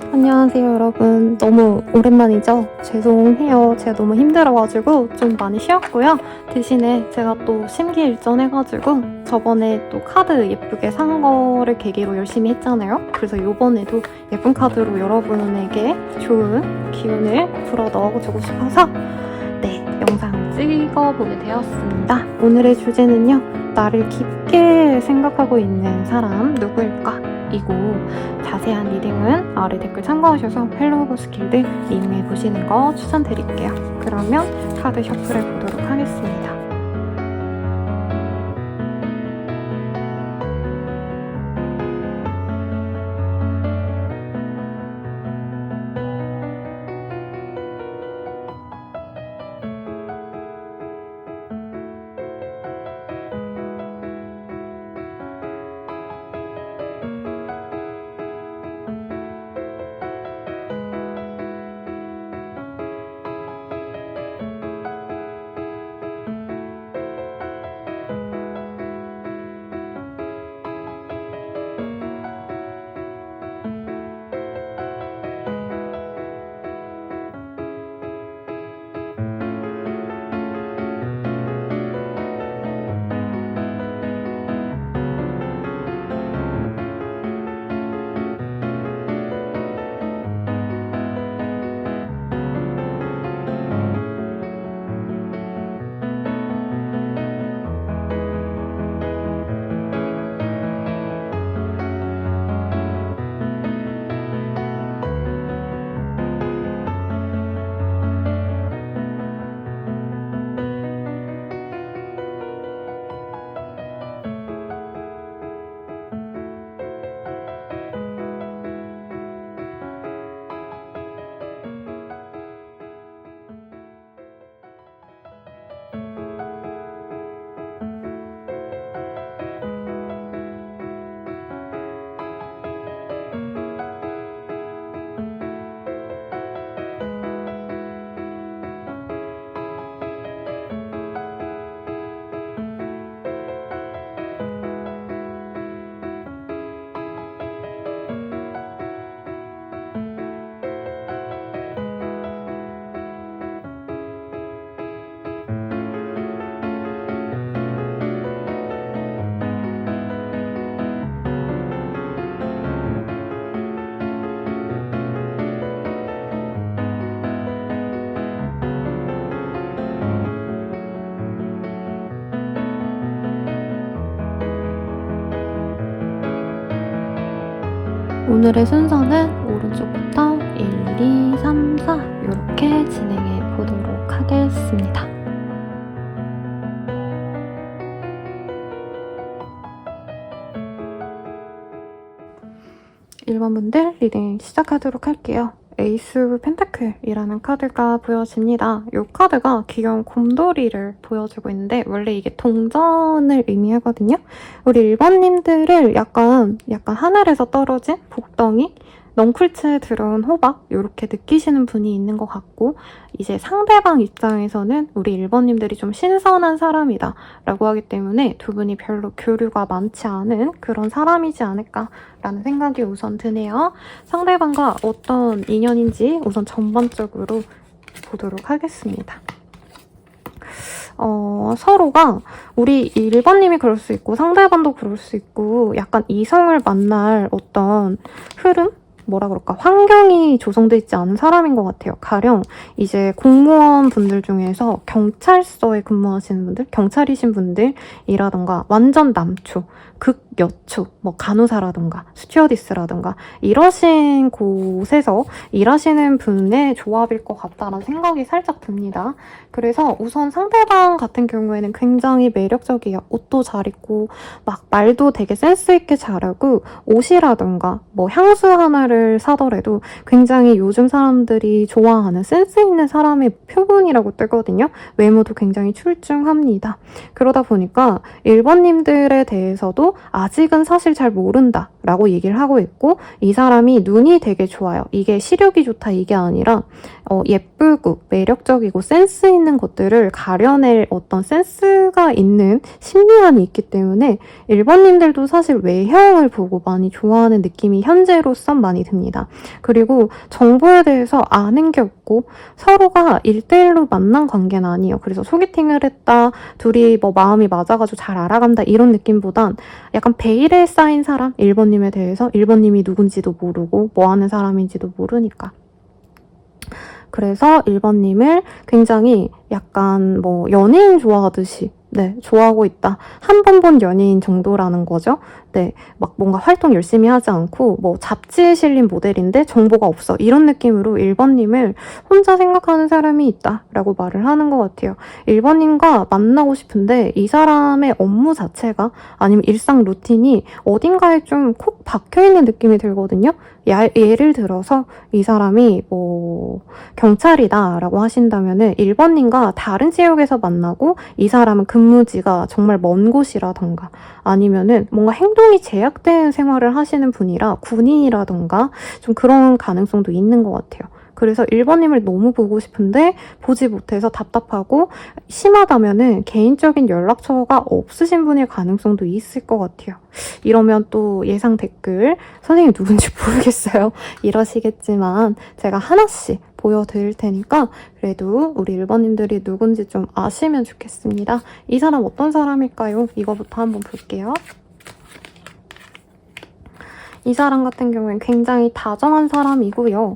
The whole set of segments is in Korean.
안녕하세요, 여러분. 너무 오랜만이죠? 죄송해요. 제가 너무 힘들어가지고 좀 많이 쉬었고요. 대신에 제가 또 심기일전해가지고 저번에 또 카드 예쁘게 산 거를 계기로 열심히 했잖아요. 그래서 이번에도 예쁜 카드로 여러분에게 좋은 기운을 불어 넣어주고 싶어서 영상을 찍어보게 되었습니다. 오늘의 주제는요, 나를 깊게 생각하고 있는 사람 누구일까? 이고 자세한 리딩은 아래 댓글 참고하셔서 헬로우 버스킬드 이용해보시는 거 추천드릴게요. 그러면 카드 셔플을 보도록 하겠습니다. 오늘의 순서는 오른쪽부터 1, 2, 3, 4 이렇게 진행해 보도록 하겠습니다. (1번) 분들 리딩 시작하도록 할게요. 에이스 펜타클이라는 카드가 보여집니다. 이 카드가 귀여운 곰돌이를 보여주고 있는데 원래 이게 동전을 의미하거든요. 우리 1번님들을 약간 하늘에서 떨어진 복덩이, 넝쿨츠에 들어온 호박 이렇게 느끼시는 분이 있는 것 같고, 이제 상대방 입장에서는 우리 1번님들이 좀 신선한 사람이다 라고 하기 때문에 두 분이 별로 교류가 많지 않은 그런 사람이지 않을까라는 생각이 우선 드네요. 상대방과 어떤 인연인지 우선 전반적으로 보도록 하겠습니다. 서로가 우리 1번님이 그럴 수 있고 상대방도 그럴 수 있고 약간 이성을 만날 어떤 흐름? 뭐라 그럴까, 환경이 조성돼 있지 않은 사람인 것 같아요. 가령 이제 공무원 분들 중에서 경찰서에 근무하시는 분들, 경찰이신 분들이라던가 완전 남초, 극여초, 뭐 간호사라던가 스튜어디스라던가 이러신 곳에서 일하시는 분의 조합일 것 같다라는 생각이 살짝 듭니다. 그래서 우선 상대방 같은 경우에는 굉장히 매력적이에요. 옷도 잘 입고 막 말도 되게 센스 있게 잘하고, 옷이라던가 뭐 향수 하나를 사더라도 굉장히 요즘 사람들이 좋아하는 센스 있는 사람의 표본이라고 뜨거든요. 외모도 굉장히 출중합니다. 그러다 보니까 1번님들에 대해서도 아직은 사실 잘 모른다 라고 얘기를 하고 있고, 이 사람이 눈이 되게 좋아요. 이게 시력이 좋다 이게 아니라 예쁘고 매력적이고 센스 있는 것들을 가려낼 어떤 센스가 있는 심리안이 있기 때문에 1번님들도 사실 외형을 보고 많이 좋아하는 느낌이 현재로선 많이 듭니다. 그리고 정보에 대해서 아는 게 없고 서로가 1대1로 만난 관계는 아니에요. 그래서 소개팅을 했다, 둘이 뭐 마음이 맞아가지고 잘 알아간다 이런 느낌보단 약간 베일에 쌓인 사람, 1번님에 대해서 1번님이 누군지도 모르고 뭐 하는 사람인지도 모르니까. 그래서 1번님을 굉장히 약간 뭐 연예인 좋아하듯이 좋아하고 있다. 한 번 본 연예인 정도라는 거죠. 막 뭔가 활동 열심히 하지 않고 뭐 잡지에 실린 모델인데 정보가 없어. 이런 느낌으로 1번님을 혼자 생각하는 사람이 있다라고 말을 하는 것 같아요. 1번님과 만나고 싶은데 이 사람의 업무 자체가 아니면 일상 루틴이 어딘가에 좀 콕 박혀있는 느낌이 들거든요. 예를 들어서 이 사람이 뭐 경찰이다라고 하신다면은 1번님과 다른 지역에서 만나고 이 사람은 근무지가 정말 먼 곳이라던가 아니면은 뭔가 행동이 제약된 생활을 하시는 분이라 군인이라던가 좀 그런 가능성도 있는 것 같아요. 그래서 1번님을 너무 보고 싶은데 보지 못해서 답답하고 심하다면은 개인적인 연락처가 없으신 분일 가능성도 있을 것 같아요. 이러면 또 예상 댓글 선생님 누군지 모르겠어요. 이러시겠지만 제가 하나씩 보여드릴 테니까 그래도 우리 1번님들이 누군지 좀 아시면 좋겠습니다. 이 사람 어떤 사람일까요? 이거부터 한번 볼게요. 이 사람 같은 경우엔 굉장히 다정한 사람이고요.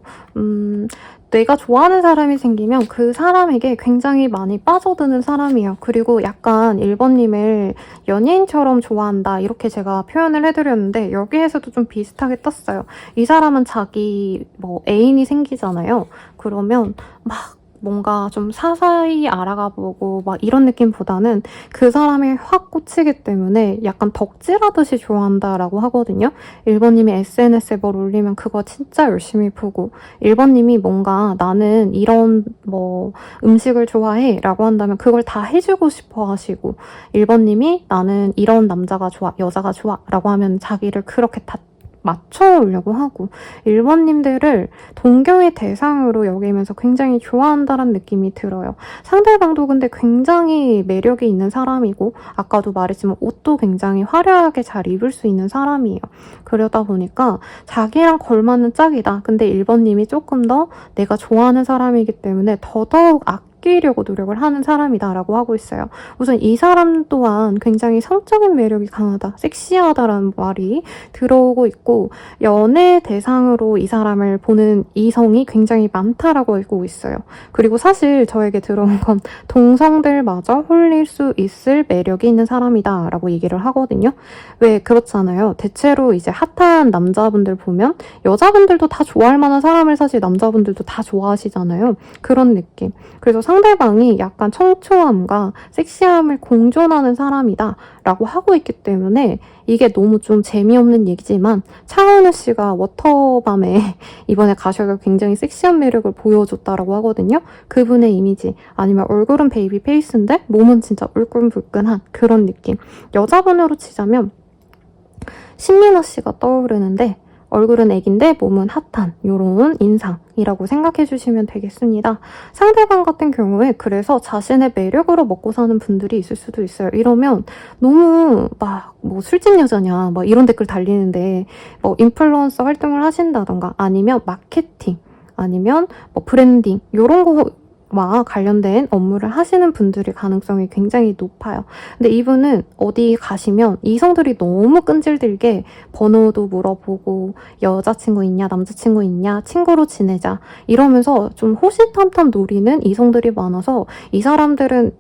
내가 좋아하는 사람이 생기면 그 사람에게 굉장히 많이 빠져드는 사람이에요. 그리고 약간 1번님을 연예인처럼 좋아한다 이렇게 제가 표현을 해드렸는데 여기에서도 좀 비슷하게 떴어요. 이 사람은 자기 뭐 애인이 생기잖아요. 그러면 막 뭔가 좀 사사히 알아가보고 막 이런 느낌보다는 그 사람이 확 꽂히기 때문에 약간 덕질하듯이 좋아한다라고 하거든요. 1번님이 SNS에 뭘 올리면 그거 진짜 열심히 보고 1번님이 뭔가 나는 이런 뭐 음식을 좋아해 라고 한다면 그걸 다 해주고 싶어 하시고 1번님이 나는 이런 남자가 좋아, 여자가 좋아 라고 하면 자기를 그렇게 다 맞춰오려고 하고 1번님들을 동경의 대상으로 여기면서 굉장히 좋아한다는 느낌이 들어요. 상대방도 근데 굉장히 매력이 있는 사람이고 아까도 말했지만 옷도 굉장히 화려하게 잘 입을 수 있는 사람이에요. 그러다 보니까 자기랑 걸맞는 짝이다. 근데 1번님이 조금 더 내가 좋아하는 사람이기 때문에 더더욱 아끼려고 노력을 하는 사람이다라고 하고 있어요. 우선 이 사람 또한 굉장히 성적인 매력이 강하다, 섹시하다라는 말이 들어오고 있고 연애 대상으로 이 사람을 보는 이성이 굉장히 많다라고 알고 있어요. 그리고 사실 저에게 들어온 건 동성들마저 홀릴 수 있을 매력이 있는 사람이다라고 얘기를 하거든요. 왜 그렇잖아요. 대체로 이제 핫한 남자분들 보면 여자분들도 다 좋아할 만한 사람을 사실 남자분들도 다 좋아하시잖아요. 그런 느낌. 그래서 상대방이 약간 청초함과 섹시함을 공존하는 사람이다 라고 하고 있기 때문에 이게 너무 좀 재미없는 얘기지만 차은우 씨가 워터밤에 이번에 가셔서 굉장히 섹시한 매력을 보여줬다라고 하거든요. 그분의 이미지 아니면 얼굴은 베이비 페이스인데 몸은 진짜 울끈불끈한 그런 느낌. 여자분으로 치자면 신민아 씨가 떠오르는데 얼굴은 애기인데 몸은 핫한 이런 인상이라고 생각해 주시면 되겠습니다. 상대방 같은 경우에 그래서 자신의 매력으로 먹고 사는 분들이 있을 수도 있어요. 이러면 너무 막 뭐 술집 여자냐 막 이런 댓글 달리는데 뭐 인플루언서 활동을 하신다던가 아니면 마케팅 아니면 뭐 브랜딩 이런 거와 관련된 업무를 하시는 분들의 가능성이 굉장히 높아요. 근데 이분은 어디 가시면 이성들이 너무 끈질들게 번호도 물어보고 여자친구 있냐 남자친구 있냐 친구로 지내자 이러면서 좀 호시탐탐 노리는 이성들이 많아서 이 사람은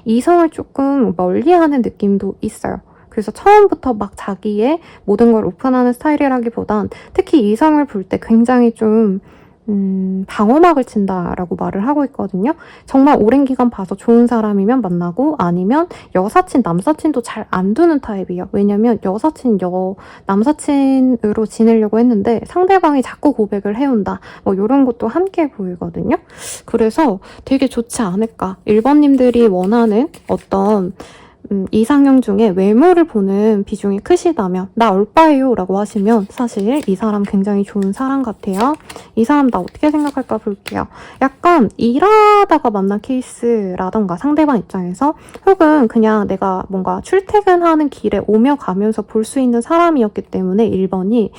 이성을 조금 멀리하는 느낌도 있어요. 그래서 처음부터 막 자기의 모든 걸 오픈하는 스타일이라기보단 특히 이성을 볼 때 굉장히 좀 방어막을 친다라고 말을 하고 있거든요. 정말 오랜 기간 봐서 좋은 사람이면 만나고 아니면 여사친, 남사친도 잘 안 두는 타입이에요. 왜냐면 여사친, 남사친으로 지내려고 했는데 상대방이 자꾸 고백을 해온다. 뭐 이런 것도 함께 보이거든요. 그래서 되게 좋지 않을까. 1번님들이 원하는 어떤 이상형 중에 외모를 보는 비중이 크시다면 나 얼빠예요 라고 하시면 사실 이 사람 굉장히 좋은 사람 같아요. 이 사람 나 어떻게 생각할까 볼게요. 약간 일하다가 만난 케이스라던가 상대방 입장에서 혹은 그냥 내가 뭔가 출퇴근하는 길에 오며 가면서 볼 수 있는 사람이었기 때문에 1번이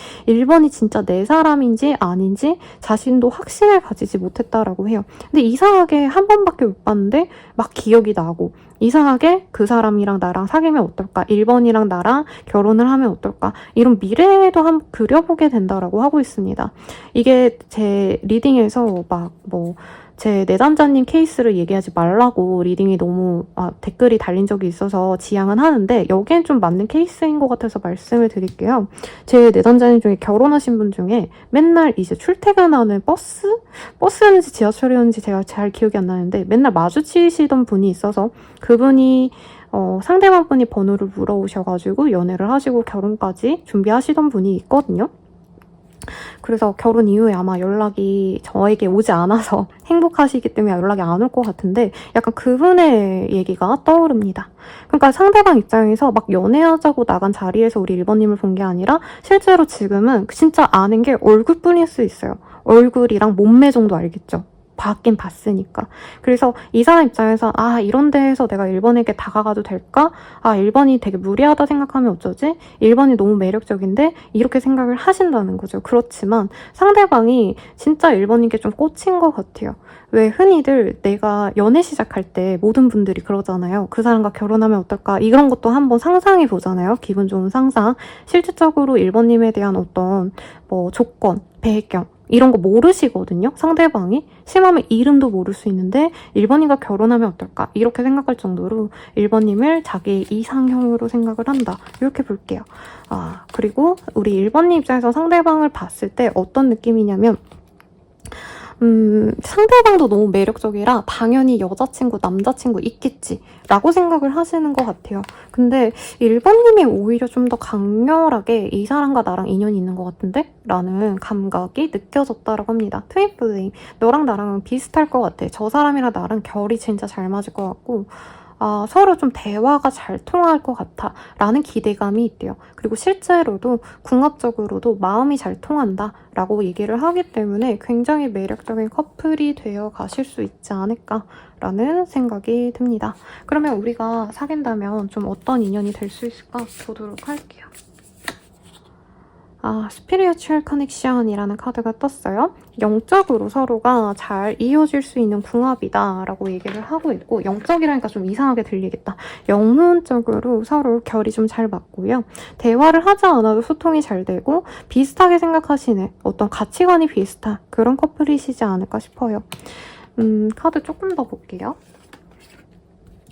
진짜 내 사람인지 아닌지 자신도 확신을 가지지 못했다라고 해요. 근데 이상하게 한 번밖에 못 봤는데 막 기억이 나고 이상하게 그 사람이랑 나랑 사귀면 어떨까? 1번이랑 나랑 결혼을 하면 어떨까? 이런 미래에도 한번 그려보게 된다라고 하고 있습니다. 이게 제 리딩에서 제 내담자님 케이스를 얘기하지 말라고 리딩이 너무 댓글이 달린 적이 있어서 지양은 하는데 여기엔 좀 맞는 케이스인 것 같아서 말씀을 드릴게요. 제 내담자님 중에 결혼하신 분 중에 맨날 이제 출퇴근하는 버스였는지 지하철이었는지 제가 잘 기억이 안 나는데 맨날 마주치시던 분이 있어서 그분이 상대방 분이 번호를 물어오셔가지고 연애를 하시고 결혼까지 준비하시던 분이 있거든요. 그래서 결혼 이후에 아마 연락이 저에게 오지 않아서 행복하시기 때문에 연락이 안 올 것 같은데 약간 그분의 얘기가 떠오릅니다. 그러니까 상대방 입장에서 막 연애하자고 나간 자리에서 우리 1번님을 본 게 아니라 실제로 지금은 진짜 아는 게 얼굴뿐일 수 있어요. 얼굴이랑 몸매 정도 알겠죠? 봤긴 봤으니까. 그래서 이 사람 입장에서 이런 데에서 내가 1번에게 다가가도 될까? 1번이 되게 무리하다 생각하면 어쩌지? 1번이 너무 매력적인데 이렇게 생각을 하신다는 거죠. 그렇지만 상대방이 진짜 1번에게 좀 꽂힌 것 같아요. 왜 흔히들 내가 연애 시작할 때 모든 분들이 그러잖아요. 그 사람과 결혼하면 어떨까? 이런 것도 한번 상상해 보잖아요. 기분 좋은 상상. 실질적으로 1번님에 대한 어떤 조건, 배경 이런 거 모르시거든요. 상대방이. 심하면 이름도 모를 수 있는데 1번님과 결혼하면 어떨까? 이렇게 생각할 정도로 1번님을 자기 이상형으로 생각을 한다. 이렇게 볼게요. 그리고 우리 1번님 입장에서 상대방을 봤을 때 어떤 느낌이냐면 상대방도 너무 매력적이라 당연히 여자친구, 남자친구 있겠지 라고 생각을 하시는 것 같아요. 근데 1번님이 오히려 좀 더 강렬하게 이 사람과 나랑 인연이 있는 것 같은데? 라는 감각이 느껴졌다고 합니다. 트윈 플레임. 너랑 나랑은 비슷할 것 같아. 저 사람이랑 나랑 결이 진짜 잘 맞을 것 같고 서로 좀 대화가 잘 통할 것 같아 라는 기대감이 있대요. 그리고 실제로도 궁합적으로도 마음이 잘 통한다 라고 얘기를 하기 때문에 굉장히 매력적인 커플이 되어 가실 수 있지 않을까 라는 생각이 듭니다. 그러면 우리가 사귄다면 좀 어떤 인연이 될 수 있을까 보도록 할게요. 스피리추얼 커넥션이라는 카드가 떴어요. 영적으로 서로가 잘 이어질 수 있는 궁합이다 라고 얘기를 하고 있고 영적이라니까 좀 이상하게 들리겠다. 영혼적으로 서로 결이 좀 잘 맞고요. 대화를 하지 않아도 소통이 잘 되고 비슷하게 생각하시는 어떤 가치관이 비슷한 그런 커플이시지 않을까 싶어요. 카드 조금 더 볼게요.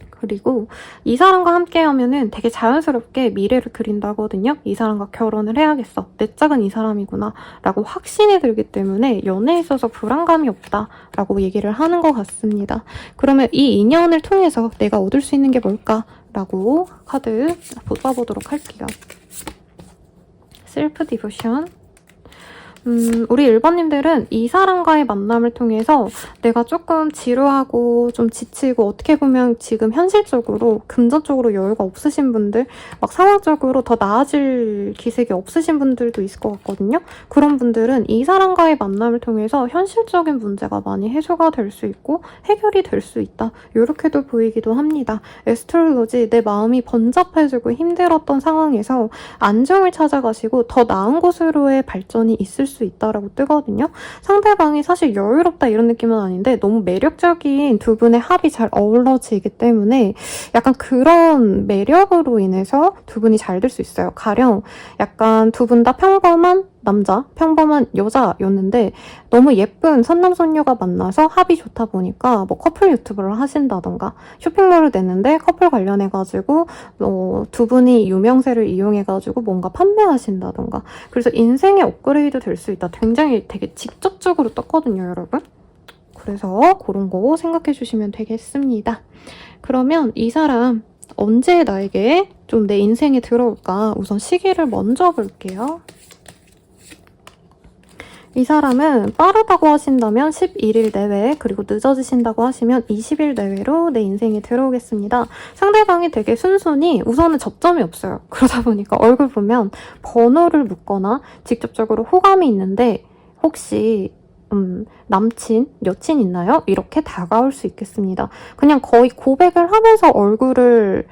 그리고 이 사람과 함께 하면은 되게 자연스럽게 미래를 그린다거든요. 이 사람과 결혼을 해야겠어. 내 짝은 이 사람이구나 라고 확신이 들기 때문에 연애에 있어서 불안감이 없다 라고 얘기를 하는 것 같습니다. 그러면 이 인연을 통해서 내가 얻을 수 있는 게 뭘까? 라고 카드 뽑아보도록 할게요. 셀프 디보션. 우리 1번님들은 이 사람과의 만남을 통해서 내가 조금 지루하고 좀 지치고 어떻게 보면 지금 현실적으로 금전적으로 여유가 없으신 분들 막 상황적으로 더 나아질 기색이 없으신 분들도 있을 것 같거든요. 그런 분들은 이 사람과의 만남을 통해서 현실적인 문제가 많이 해소가 될 수 있고 해결이 될 수 있다. 이렇게도 보이기도 합니다. 에스트롤로지 내 마음이 번잡해지고 힘들었던 상황에서 안정을 찾아가시고 더 나은 곳으로의 발전이 있을 수 있다라고 뜨거든요. 상대방이 사실 여유롭다 이런 느낌은 아닌데 너무 매력적인 두 분의 합이 잘 어우러지기 때문에 약간 그런 매력으로 인해서 두 분이 잘 될 수 있어요. 가령 약간 두 분 다 평범한 남자, 평범한 여자였는데 너무 예쁜 선남선녀가 만나서 합이 좋다 보니까 뭐 커플 유튜브를 하신다던가 쇼핑몰을 냈는데 커플 관련해가지고 두 분이 유명세를 이용해가지고 뭔가 판매하신다던가 그래서 인생의 업그레이드 될 수 있다. 굉장히 되게 직접적으로 떴거든요, 여러분. 그래서 그런 거 생각해 주시면 되겠습니다. 그러면 이 사람 언제 나에게 좀 내 인생에 들어올까? 우선 시기를 먼저 볼게요. 이 사람은 빠르다고 하신다면 11일 내외, 그리고 늦어지신다고 하시면 20일 내외로 내 인생에 들어오겠습니다. 상대방이 되게 순순히 우선은 접점이 없어요. 그러다 보니까 얼굴 보면 번호를 묻거나 직접적으로 호감이 있는데 혹시 남친, 여친 있나요? 이렇게 다가올 수 있겠습니다. 그냥 거의 고백을 하면서 얼굴을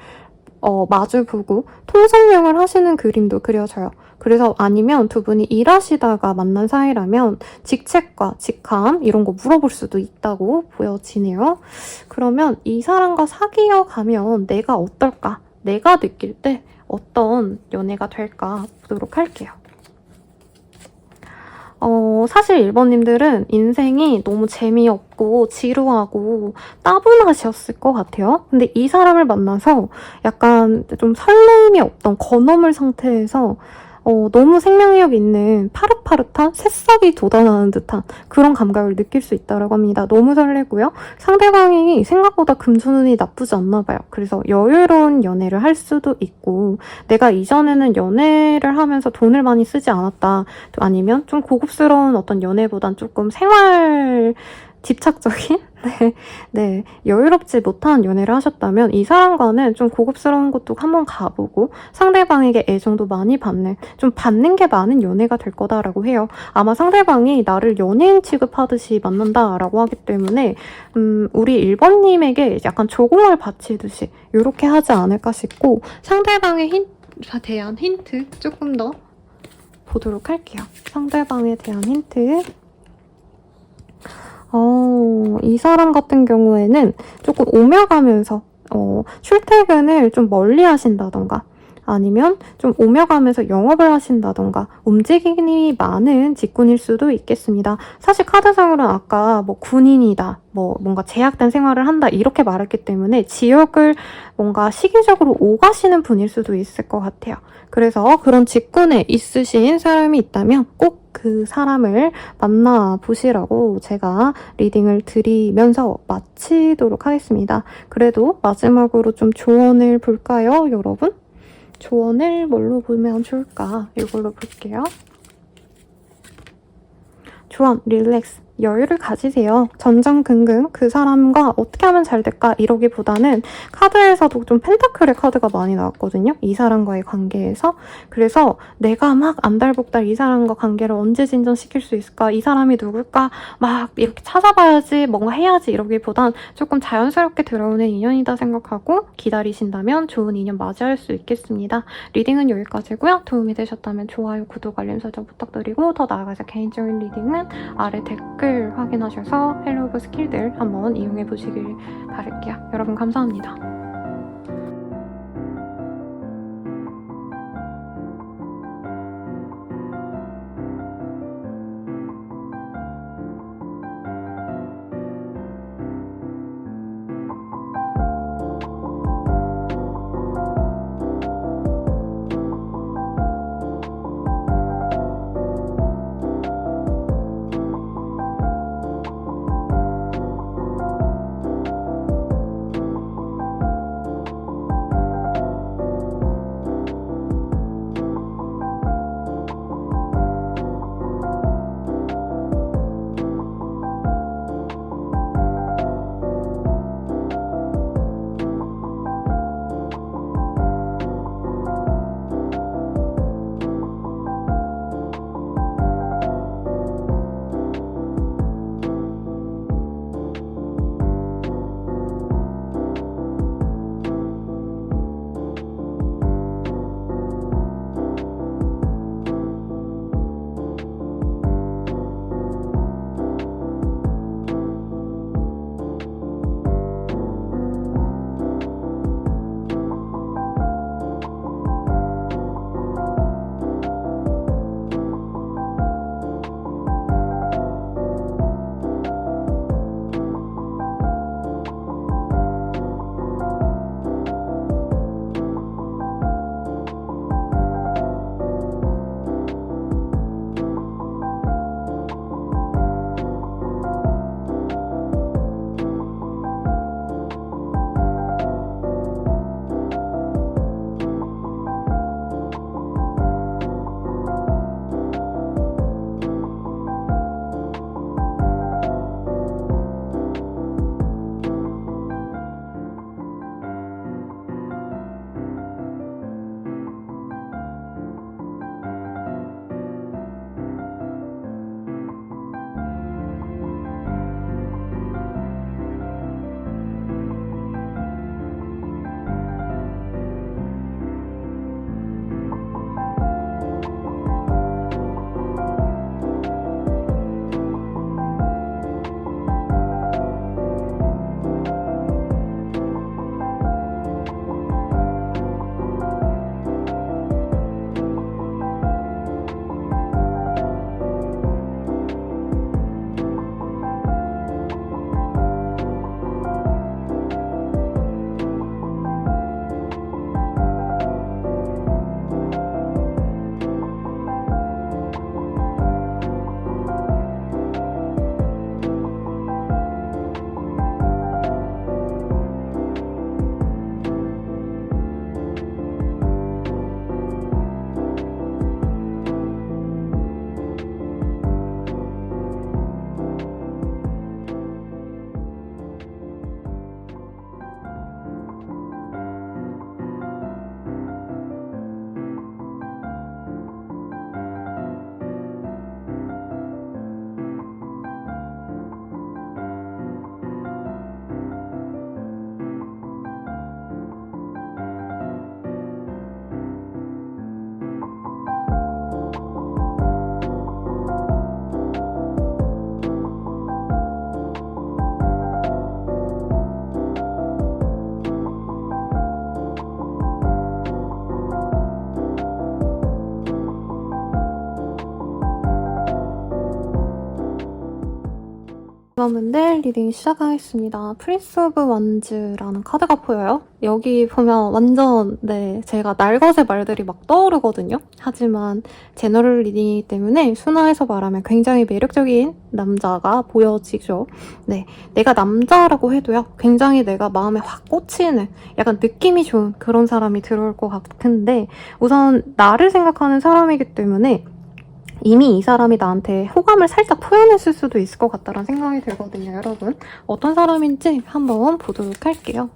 마주보고 통성명을 하시는 그림도 그려져요. 그래서 아니면 두 분이 일하시다가 만난 사이라면 직책과 직함 이런 거 물어볼 수도 있다고 보여지네요. 그러면 이 사람과 사귀어 가면 내가 어떨까? 내가 느낄 때 어떤 연애가 될까 보도록 할게요. 사실 1번님들은 인생이 너무 재미없고 지루하고 따분하셨을 것 같아요. 근데 이 사람을 만나서 약간 좀 설레임이 없던 건어물 상태에서 너무 생명력 있는 파릇파릇한 새싹이 돋아나는 듯한 그런 감각을 느낄 수 있다고 합니다. 너무 설레고요. 상대방이 생각보다 금전운이 나쁘지 않나 봐요. 그래서 여유로운 연애를 할 수도 있고 내가 이전에는 연애를 하면서 돈을 많이 쓰지 않았다. 아니면 좀 고급스러운 어떤 연애보단 조금 생활 집착적인 네, 여유롭지 못한 연애를 하셨다면 이 사람과는 좀 고급스러운 곳도 한번 가보고 상대방에게 애정도 많이 받는, 좀 받는 게 많은 연애가 될 거다라고 해요. 아마 상대방이 나를 연예인 취급하듯이 만난다라고 하기 때문에 우리 1번님에게 약간 조공을 바치듯이 이렇게 하지 않을까 싶고 상대방에 대한 힌트 조금 더 보도록 할게요. 상대방에 대한 힌트. 이 사람 같은 경우에는 조금 오며 가면서 출퇴근을 좀 멀리 하신다던가 아니면 좀 오며 가면서 영업을 하신다던가 움직임이 많은 직군일 수도 있겠습니다. 사실 카드상으로는 아까 뭐 군인이다, 뭐 뭔가 제약된 생활을 한다 이렇게 말했기 때문에 지역을 뭔가 시기적으로 오가시는 분일 수도 있을 것 같아요. 그래서 그런 직군에 있으신 사람이 있다면 꼭 그 사람을 만나보시라고 제가 리딩을 드리면서 마치도록 하겠습니다. 그래도 마지막으로 좀 조언을 볼까요, 여러분? 조언을 뭘로 보면 좋을까? 이걸로 볼게요. 조언, 릴렉스, 여유를 가지세요. 전전긍긍 그 사람과 어떻게 하면 잘 될까 이러기보다는 카드에서도 좀 펜타클의 카드가 많이 나왔거든요. 이 사람과의 관계에서. 그래서 내가 막 안달복달 이 사람과 관계를 언제 진전시킬 수 있을까? 이 사람이 누굴까? 막 이렇게 찾아봐야지 뭔가 해야지 이러기보단 조금 자연스럽게 들어오는 인연이다 생각하고 기다리신다면 좋은 인연 맞이할 수 있겠습니다. 리딩은 여기까지고요. 도움이 되셨다면 좋아요, 구독, 알림 설정 부탁드리고 더 나아가서 개인적인 리딩은 아래 댓글 확인하셔서 헬로우브 스킬들 한번 이용해 보시길 바랄게요. 여러분 감사합니다. 여러분들 리딩 시작하겠습니다. 프린스 오브 완즈라는 카드가 보여요. 여기 보면 완전 제가 날것의 말들이 막 떠오르거든요. 하지만 제너럴 리딩이기 때문에 순화해서 말하면 굉장히 매력적인 남자가 보여지죠. 내가 남자라고 해도요. 굉장히 내가 마음에 확 꽂히는 약간 느낌이 좋은 그런 사람이 들어올 것 같은데 우선 나를 생각하는 사람이기 때문에 이미 이 사람이 나한테 호감을 살짝 표현했을 수도 있을 것 같다는 생각이 들거든요, 여러분. 어떤 사람인지 한번 보도록 할게요.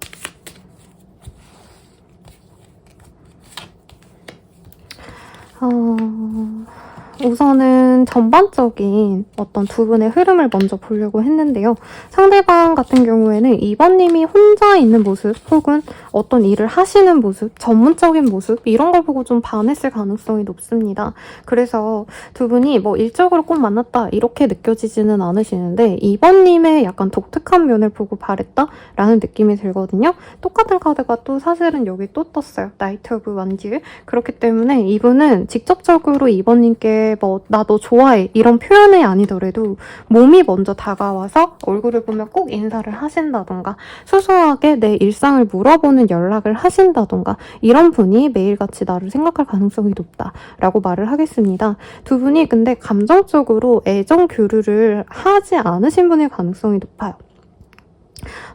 우선은 전반적인 어떤 두 분의 흐름을 먼저 보려고 했는데요. 상대방 같은 경우에는 2번님이 혼자 있는 모습 혹은 어떤 일을 하시는 모습, 전문적인 모습 이런 걸 보고 좀 반했을 가능성이 높습니다. 그래서 두 분이 뭐 일적으로 꼭 만났다 이렇게 느껴지지는 않으시는데 2번님의 약간 독특한 면을 보고 반했다라는 느낌이 들거든요. 똑같은 카드가 또 사실은 여기 또 떴어요. 나이트 오브 완즈. 그렇기 때문에 이분은 직접적으로 2번님께 뭐 나 너 좋아해 이런 표현이 아니더라도 몸이 먼저 다가와서 얼굴을 보면 꼭 인사를 하신다던가 소소하게 내 일상을 물어보는 연락을 하신다던가 이런 분이 매일같이 나를 생각할 가능성이 높다라고 말을 하겠습니다. 두 분이 근데 감정적으로 애정 교류를 하지 않으신 분일 가능성이 높아요.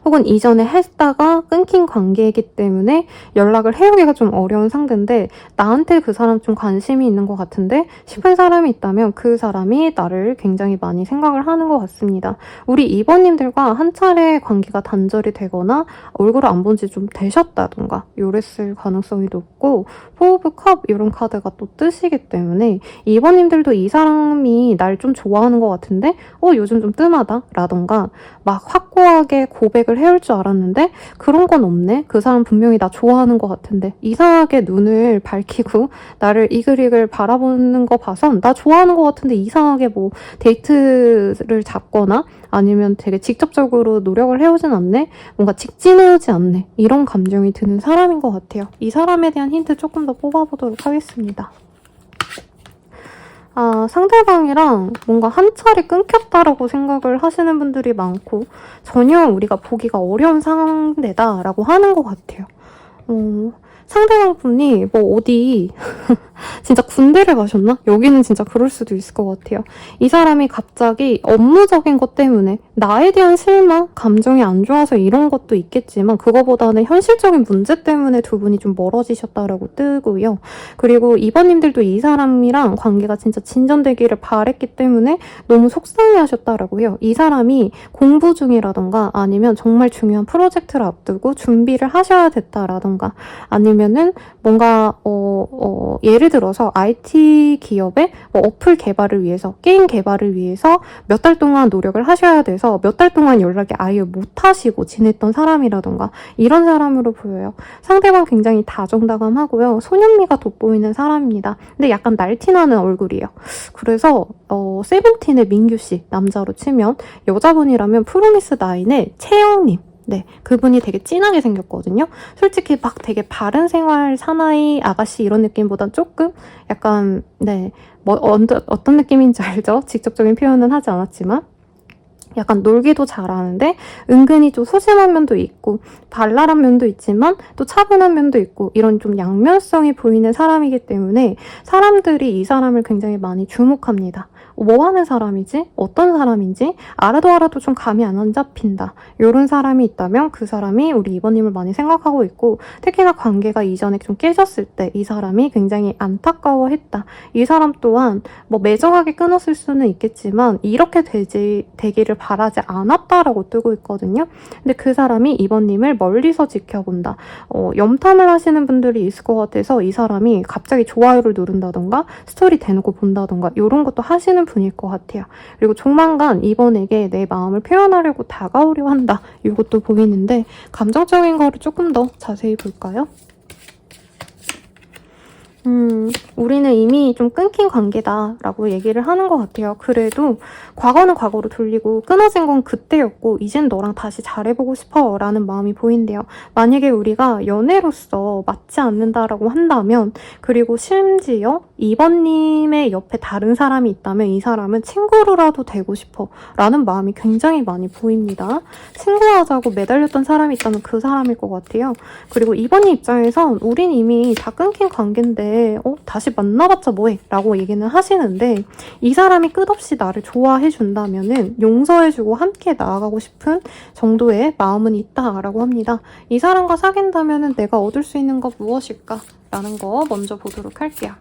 혹은 이전에 했다가 끊긴 관계이기 때문에 연락을 해오기가 좀 어려운 상태인데 나한테 그 사람 좀 관심이 있는 것 같은데 싶은 사람이 있다면 그 사람이 나를 굉장히 많이 생각을 하는 것 같습니다. 우리 2번님들과 한 차례 관계가 단절이 되거나 얼굴을 안 본 지 좀 되셨다던가 요랬을 가능성이 높고 포 오브 컵 이런 카드가 또 뜨시기 때문에 2번님들도 이 사람이 날 좀 좋아하는 것 같은데 요즘 좀 뜸하다 라던가 막 확고하게 고백을 해올 줄 알았는데 그런 건 없네. 그 사람 분명히 나 좋아하는 것 같은데 이상하게 눈을 밝히고 나를 이글이글 바라보는 거 봐선 나 좋아하는 것 같은데 이상하게 뭐 데이트를 잡거나 아니면 되게 직접적으로 노력을 해오진 않네. 뭔가 직진해오지 않네. 이런 감정이 드는 사람인 것 같아요. 이 사람에 대한 힌트 조금 더 뽑아보도록 하겠습니다. 상대방이랑 뭔가 한 차례 끊겼다라고 생각을 하시는 분들이 많고 전혀 우리가 보기가 어려운 상대다라고 하는 것 같아요. 상대방 분이 뭐 어디 진짜 군대를 가셨나? 여기는 진짜 그럴 수도 있을 것 같아요. 이 사람이 갑자기 업무적인 것 때문에 나에 대한 실망, 감정이 안 좋아서 이런 것도 있겠지만 그거보다는 현실적인 문제 때문에 두 분이 좀 멀어지셨다라고 뜨고요. 그리고 2번님들도 이 사람이랑 관계가 진짜 진전되기를 바랬기 때문에 너무 속상해하셨다라고 해요. 이 사람이 공부 중이라던가 아니면 정말 중요한 프로젝트를 앞두고 준비를 하셔야 됐다라던가 아니면은 뭔가 예를 들어서 IT 기업의 뭐 어플 개발을 위해서 게임 개발을 위해서 몇 달 동안 노력을 하셔야 돼서 몇 달 동안 연락이 아예 못 하시고 지냈던 사람이라던가 이런 사람으로 보여요. 상대방 굉장히 다정다감하고요. 소년미가 돋보이는 사람입니다. 근데 약간 날티나는 얼굴이에요. 그래서 세븐틴의 민규씨 남자로 치면 여자분이라면 프로미스 나인의 채영님 그분이 되게 진하게 생겼거든요. 솔직히 막 되게 바른 생활 사나이 아가씨 이런 느낌보단 조금 약간 뭐 어떤 느낌인지 알죠? 직접적인 표현은 하지 않았지만 약간 놀기도 잘하는데 은근히 좀 소심한 면도 있고 발랄한 면도 있지만 또 차분한 면도 있고 이런 좀 양면성이 보이는 사람이기 때문에 사람들이 이 사람을 굉장히 많이 주목합니다. 뭐 하는 사람이지? 어떤 사람인지 알아도 좀 감이 안 잡힌다. 이런 사람이 있다면 그 사람이 우리 2번님을 많이 생각하고 있고 특히나 관계가 이전에 좀 깨졌을 때 이 사람이 굉장히 안타까워했다. 이 사람 또한 뭐 매정하게 끊었을 수는 있겠지만 이렇게 되기를 바라지 않았다라고 뜨고 있거든요. 근데 그 사람이 2번님을 멀리서 지켜본다. 염탐을 하시는 분들이 있을 것 같아서 이 사람이 갑자기 좋아요를 누른다던가 스토리 대놓고 본다던가 이런 것도 하시는 분일 것 같아요. 그리고 조만간 이번에게 내 마음을 표현하려고 다가오려 한다. 이것도 보이는데 감정적인 거를 조금 더 자세히 볼까요? 우리는 이미 좀 끊긴 관계다라고 얘기를 하는 것 같아요. 그래도 과거는 과거로 돌리고 끊어진 건 그때였고 이젠 너랑 다시 잘해보고 싶어 라는 마음이 보인대요. 만약에 우리가 연애로서 맞지 않는다라고 한다면, 그리고 심지어 2번님의 옆에 다른 사람이 있다면 이 사람은 친구로라도 되고 싶어 라는 마음이 굉장히 많이 보입니다. 친구하자고 매달렸던 사람이 있다면 그 사람일 것 같아요. 그리고 2번님 입장에선 우린 이미 다 끊긴 관계인데 다시 만나봤자 뭐해? 라고 얘기는 하시는데, 이 사람이 끝없이 나를 좋아해 준다면은 용서해주고 함께 나아가고 싶은 정도의 마음은 있다라고 합니다. 이 사람과 사귄다면은 내가 얻을 수 있는 것 무엇일까? 라는 거 먼저 보도록 할게요.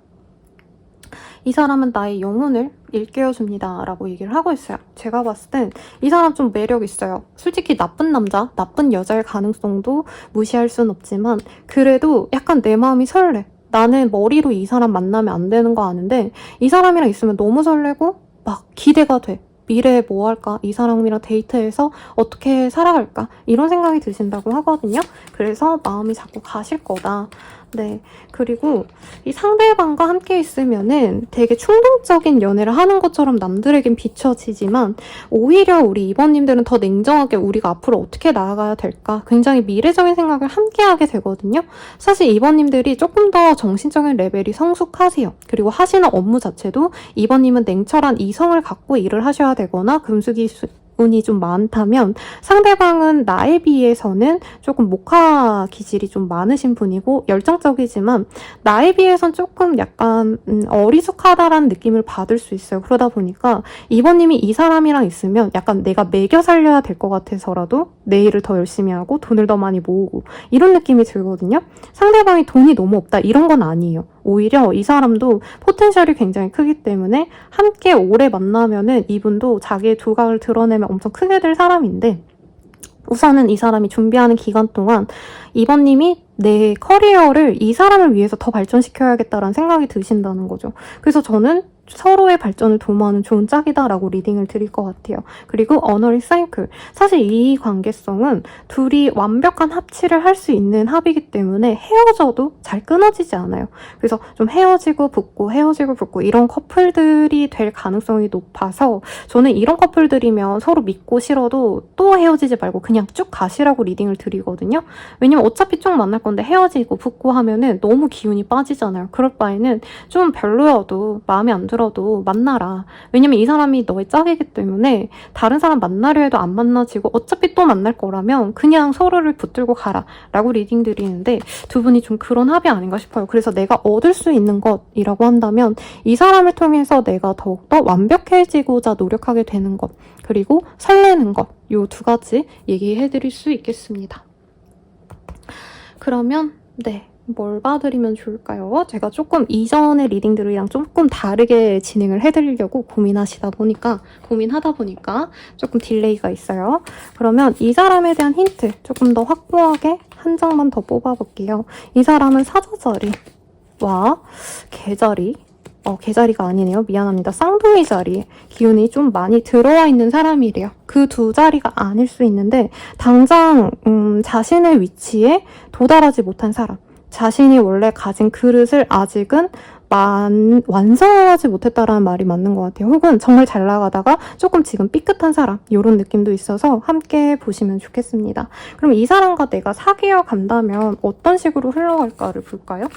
이 사람은 나의 영혼을 일깨워줍니다 라고 얘기를 하고 있어요. 제가 봤을 땐 이 사람 좀 매력 있어요. 솔직히 나쁜 남자, 나쁜 여자일 가능성도 무시할 순 없지만 그래도 약간 내 마음이 설레. 나는 머리로 이 사람 만나면 안 되는 거 아는데 이 사람이랑 있으면 너무 설레고 막 기대가 돼. 미래에 뭐 할까? 이 사람이랑 데이트해서 어떻게 살아갈까? 이런 생각이 드신다고 하거든요. 그래서 마음이 자꾸 가실 거다. 네. 그리고 이 상대방과 함께 있으면은 되게 충동적인 연애를 하는 것처럼 남들에겐 비춰지지만 오히려 우리 2번님들은 더 냉정하게 우리가 앞으로 어떻게 나아가야 될까? 굉장히 미래적인 생각을 함께 하게 되거든요. 사실 2번님들이 조금 더 정신적인 레벨이 성숙하세요. 그리고 하시는 업무 자체도 2번님은 냉철한 이성을 갖고 일을 하셔야 되거나 금수기운이 좀 많다면 상대방은 나에 비해서는 조금 목화 기질이 좀 많으신 분이고 열정적이지만 나에 비해선 조금 약간 어리숙하다라는 느낌을 받을 수 있어요. 그러다 보니까 2번님이 이 사람이랑 있으면 약간 내가 매겨 살려야 될 것 같아서라도 내 일을 더 열심히 하고 돈을 더 많이 모으고 이런 느낌이 들거든요. 상대방이 돈이 너무 없다 이런 건 아니에요. 오히려 이 사람도 포텐셜이 굉장히 크기 때문에 함께 오래 만나면은 이분도 자기의 두각을 드러내면 엄청 크게 될 사람인데, 우선은 이 사람이 준비하는 기간 동안 2번님이 내 커리어를 이 사람을 위해서 더 발전시켜야겠다라는 생각이 드신다는 거죠. 그래서 저는 서로의 발전을 도모하는 좋은 짝이다라고 리딩을 드릴 것 같아요. 그리고 어너리 사이클. 사실 이 관계성은 둘이 완벽한 합치를 할 수 있는 합이기 때문에 헤어져도 잘 끊어지지 않아요. 그래서 좀 헤어지고 붙고 이런 커플들이 될 가능성이 높아서 저는 이런 커플들이면 서로 믿고 싫어도 또 헤어지지 말고 그냥 쭉 가시라고 리딩을 드리거든요. 왜냐면 어차피 쭉 만날 건데 헤어지고 붙고 하면은 너무 기운이 빠지잖아요. 그럴 바에는 좀 별로여도 마음에 안 들어도 만나라. 왜냐면 이 사람이 너의 짝이기 때문에 다른 사람 만나려 해도 안 만나지고 어차피 또 만날 거라면 그냥 서로를 붙들고 가라 라고 리딩 드리는데, 두 분이 좀 그런 합이 아닌가 싶어요. 그래서 내가 얻을 수 있는 것이라고 한다면 이 사람을 통해서 내가 더욱더 완벽해지고자 노력하게 되는 것, 그리고 설레는 것, 요 두 가지 얘기해 드릴 수 있겠습니다. 그러면 뭘 봐드리면 좋을까요? 제가 조금 이전의 리딩들이랑 조금 다르게 진행을 해드리려고 고민하다 보니까 조금 딜레이가 있어요. 그러면 이 사람에 대한 힌트 조금 더 확고하게 한 장만 더 뽑아볼게요. 이 사람은 사자자리와 개자리, 개자리가 아니네요. 미안합니다. 쌍둥이 자리에 기운이 좀 많이 들어와 있는 사람이래요. 그 두 자리가 아닐 수 있는데 당장 자신의 위치에 도달하지 못한 사람, 자신이 원래 가진 그릇을 아직은 완성하지 못했다라는 말이 맞는 것 같아요. 혹은 정말 잘 나가다가 조금 지금 삐끗한 사람, 이런 느낌도 있어서 함께 보시면 좋겠습니다. 그럼 이 사람과 내가 사귀어 간다면 어떤 식으로 흘러갈까를 볼까요?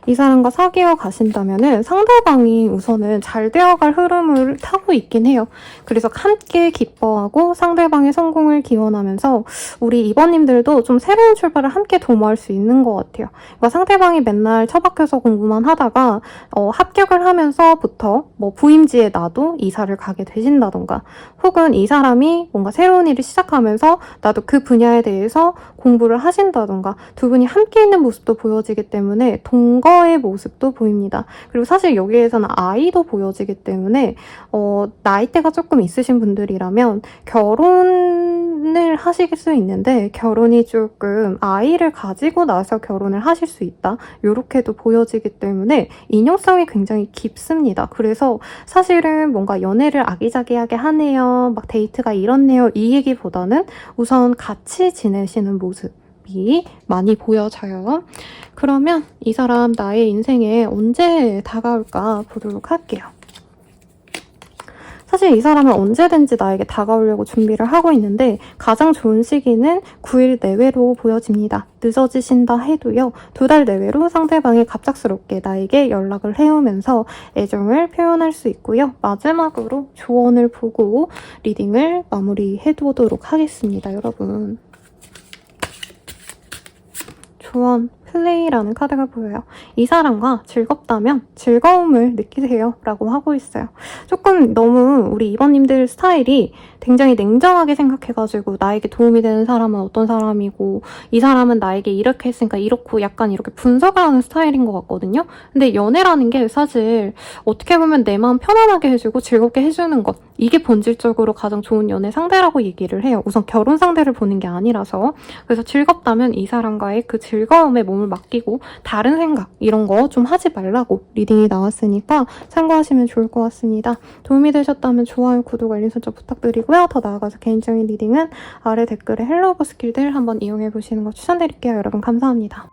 이 사람과 사귀어 가신다면은 상대방이 우선은 잘 되어갈 흐름을 타고 있긴 해요. 그래서 함께 기뻐하고 상대방의 성공을 기원하면서 우리 2번님들도 좀 새로운 출발을 함께 도모할 수 있는 것 같아요. 그러니까 상대방이 맨날 처박혀서 공부만 하다가 합격을 하면서부터 뭐 부임지에 나도 이사를 가게 되신다던가, 혹은 이 사람이 뭔가 새로운 일을 시작하면서 나도 그 분야에 대해서 공부를 하신다던가, 두 분이 함께 있는 모습도 보여지기 때문에 동거의 모습도 보입니다. 그리고 사실 여기에서는 아이도 보여지기 때문에 나이대가 조금 있으신 분들이라면 결혼을 하실 수 있는데, 결혼이 조금 아이를 가지고 나서 결혼을 하실 수 있다, 이렇게도 보여지기 때문에 인연성이 굉장히 깊습니다. 그래서 사실은 뭔가 연애를 아기자기하게 하네요, 막 데이트가 이렇네요, 이 얘기보다는 우선 같이 지내시는 모습, 모습이 많이 보여져요. 그러면 이 사람 나의 인생에 언제 다가올까 보도록 할게요. 사실 이 사람은 언제든지 나에게 다가오려고 준비를 하고 있는데 가장 좋은 시기는 9일 내외로 보여집니다. 늦어지신다 해도요. 2달 내외로 상대방이 갑작스럽게 나에게 연락을 해오면서 애정을 표현할 수 있고요. 마지막으로 조언을 보고 리딩을 마무리해두도록 하겠습니다, 여러분. 조언, 플레이라는 카드가 보여요. 이 사람과 즐겁다면 즐거움을 느끼세요 라고 하고 있어요. 조금 너무 우리 2번님들 스타일이 굉장히 냉정하게 생각해가지고 나에게 도움이 되는 사람은 어떤 사람이고 이 사람은 나에게 이렇게 했으니까 이렇고 약간 이렇게 분석을 하는 스타일인 것 같거든요. 근데 연애라는 게 사실 어떻게 보면 내 마음 편안하게 해주고 즐겁게 해주는 것, 이게 본질적으로 가장 좋은 연애 상대라고 얘기를 해요. 우선 결혼 상대를 보는 게 아니라서. 그래서 즐겁다면 이 사람과의 그 즐거움에 몸을 맡기고 다른 생각 이런 거 좀 하지 말라고 리딩이 나왔으니까 참고하시면 좋을 것 같습니다. 도움이 되셨다면 좋아요, 구독, 알림 설정 부탁드리고요. 더 나아가서 개인적인 리딩은 아래 댓글에 헬로우 버스킬들 한번 이용해보시는 거 추천드릴게요. 여러분 감사합니다.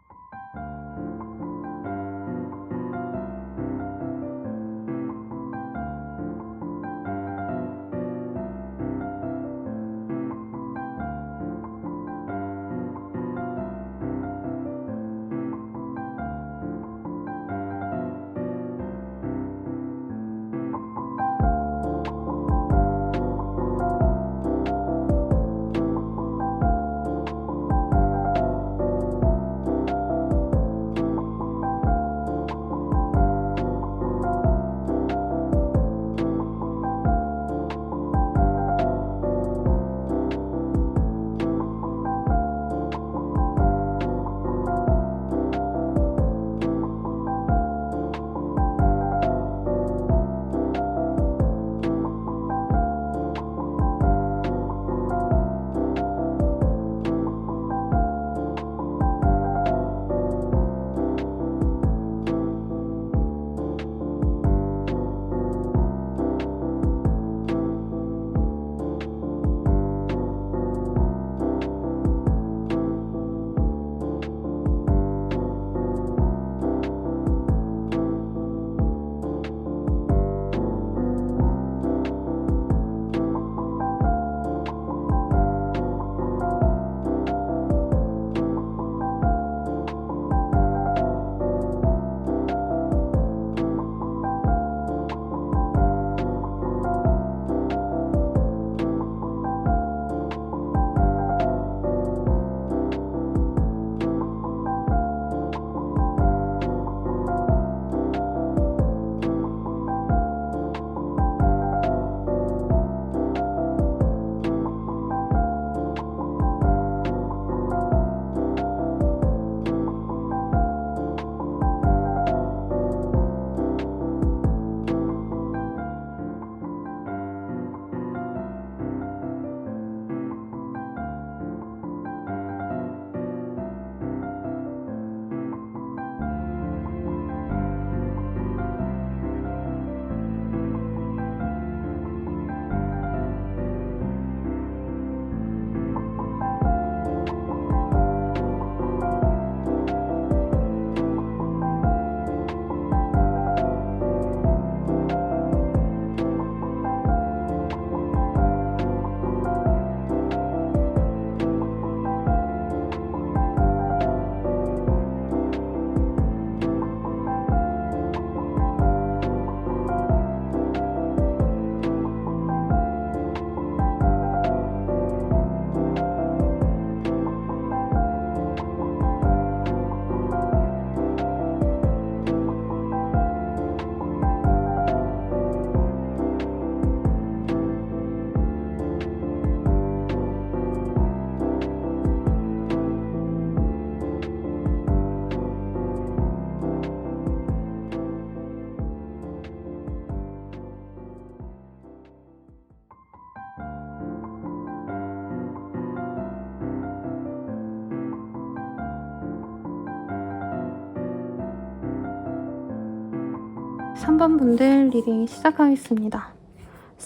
(3번) 분들 리딩 시작하겠습니다.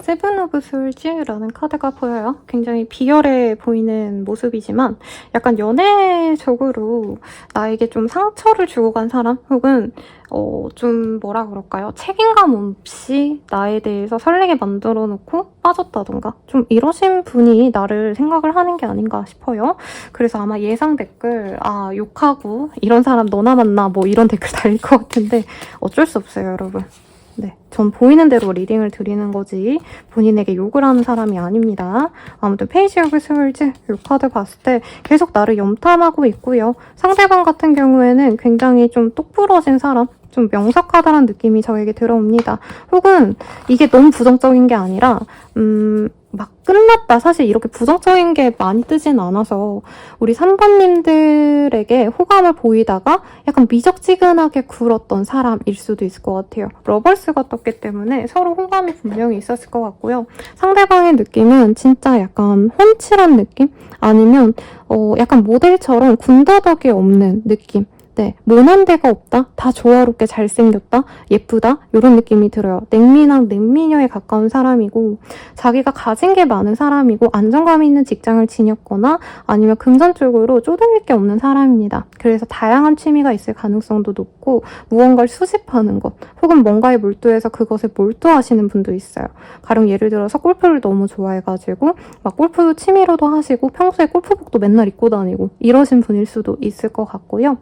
세븐 오브 솔즈라는 카드가 보여요. 굉장히 비열해 보이는 모습이지만 약간 연애적으로 나에게 좀 상처를 주고 간 사람 혹은 좀 뭐라 그럴까요? 책임감 없이 나에 대해서 설레게 만들어 놓고 빠졌다던가 좀 이러신 분이 나를 생각을 하는 게 아닌가 싶어요. 그래서 아마 예상 댓글 욕하고 이런 사람 너나 만나 뭐 이런 댓글 달릴 것 같은데 어쩔 수 없어요, 여러분. 네, 전 보이는 대로 리딩을 드리는 거지 본인에게 욕을 하는 사람이 아닙니다. 아무튼 페이지 오브 스월즈 이 카드 봤을 때 계속 나를 염탐하고 있고요. 상대방 같은 경우에는 굉장히 좀 똑부러진 사람, 좀 명석하다는 느낌이 저에게 들어옵니다. 혹은 이게 너무 부정적인 게 아니라 막 끝났다. 사실 이렇게 부정적인 게 많이 뜨진 않아서 우리 3번님들에게 호감을 보이다가 약간 미적지근하게 굴었던 사람일 수도 있을 것 같아요. 러벌스가 떴기 때문에 서로 호감이 분명히 있었을 것 같고요. 상대방의 느낌은 진짜 약간 훤칠한 느낌? 아니면 약간 모델처럼 군더더기 없는 느낌? 네, 모난 데가 없다? 다 조화롭게 잘생겼다? 예쁘다? 이런 느낌이 들어요. 냉미남, 냉미녀에 가까운 사람이고 자기가 가진 게 많은 사람이고 안정감 있는 직장을 지녔거나 아니면 금전적으로 쪼들릴 게 없는 사람입니다. 그래서 다양한 취미가 있을 가능성도 높고 무언가를 수집하는 것 혹은 뭔가에 몰두해서 그것에 몰두하시는 분도 있어요. 가령 예를 들어서 골프를 너무 좋아해가지고 막 골프 취미로도 하시고 평소에 골프복도 맨날 입고 다니고 이러신 분일 수도 있을 것 같고요.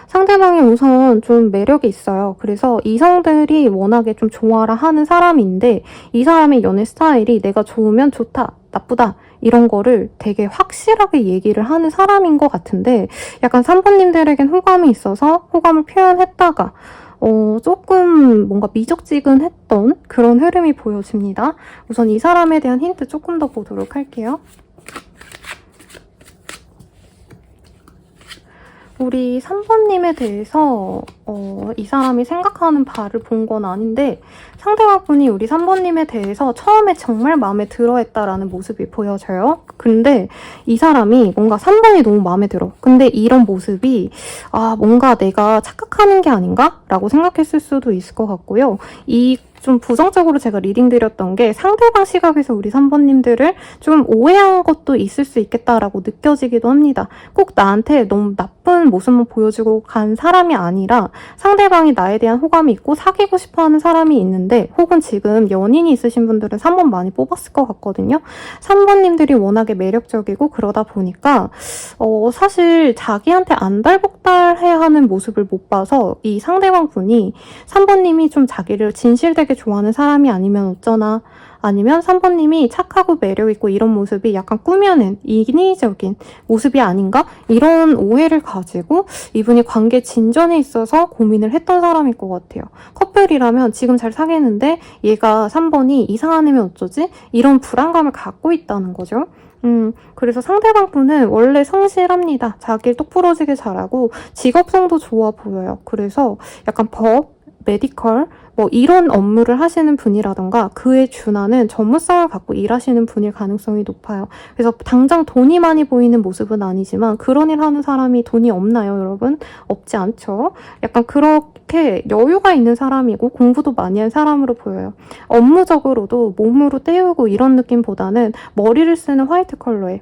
상대방이 우선 좀 매력이 있어요. 그래서 이성들이 워낙에 좀 좋아라 하는 사람인데 이 사람의 연애 스타일이 내가 좋으면 좋다, 나쁘다 이런 거를 되게 확실하게 얘기를 하는 사람인 것 같은데 약간 3번님들에겐 호감이 있어서 호감을 표현했다가 조금 뭔가 미적지근했던 그런 흐름이 보여집니다. 우선 이 사람에 대한 힌트 조금 더 보도록 할게요. 우리 3번님에 대해서 이 사람이 생각하는 바를 본 건 아닌데 상대방분이 우리 3번님에 대해서 처음에 정말 마음에 들어했다라는 모습이 보여져요. 근데 이 사람이 뭔가 3번이 너무 마음에 들어. 근데 이런 모습이 뭔가 내가 착각하는 게 아닌가? 라고 생각했을 수도 있을 것 같고요. 좀 부정적으로 제가 리딩 드렸던 게 상대방 시각에서 우리 3번님들을 좀 오해한 것도 있을 수 있겠다라고 느껴지기도 합니다. 꼭 나한테 너무 나쁜 모습만 보여주고 간 사람이 아니라 상대방이 나에 대한 호감이 있고 사귀고 싶어하는 사람이 있는데 혹은 지금 연인이 있으신 분들은 3번 많이 뽑았을 것 같거든요. 3번님들이 워낙에 매력적이고 그러다 보니까 사실 자기한테 안달복달해야 하는 모습을 못 봐서 이 상대방 분이 3번님이 좀 자기를 진실되게 좋아하는 사람이 아니면 어쩌나 아니면 3번님이 착하고 매력있고 이런 모습이 약간 꾸며낸 인위적인 모습이 아닌가? 이런 오해를 가지고 이분이 관계 진전에 있어서 고민을 했던 사람일 것 같아요. 커플이라면 지금 잘 사귀는데 얘가 3번이 이상한 애면 어쩌지? 이런 불안감을 갖고 있다는 거죠. 그래서 상대방 분은 원래 성실합니다. 자기를 똑부러지게 잘하고 직업성도 좋아 보여요. 그래서 약간 법, 메디컬 뭐 이런 업무를 하시는 분이라던가 그에 준하는 전문성을 갖고 일하시는 분일 가능성이 높아요. 그래서 당장 돈이 많이 보이는 모습은 아니지만 그런 일 하는 사람이 돈이 없나요, 여러분? 없지 않죠? 약간 그렇게 여유가 있는 사람이고 공부도 많이 한 사람으로 보여요. 업무적으로도 몸으로 때우고 이런 느낌보다는 머리를 쓰는 화이트 컬러에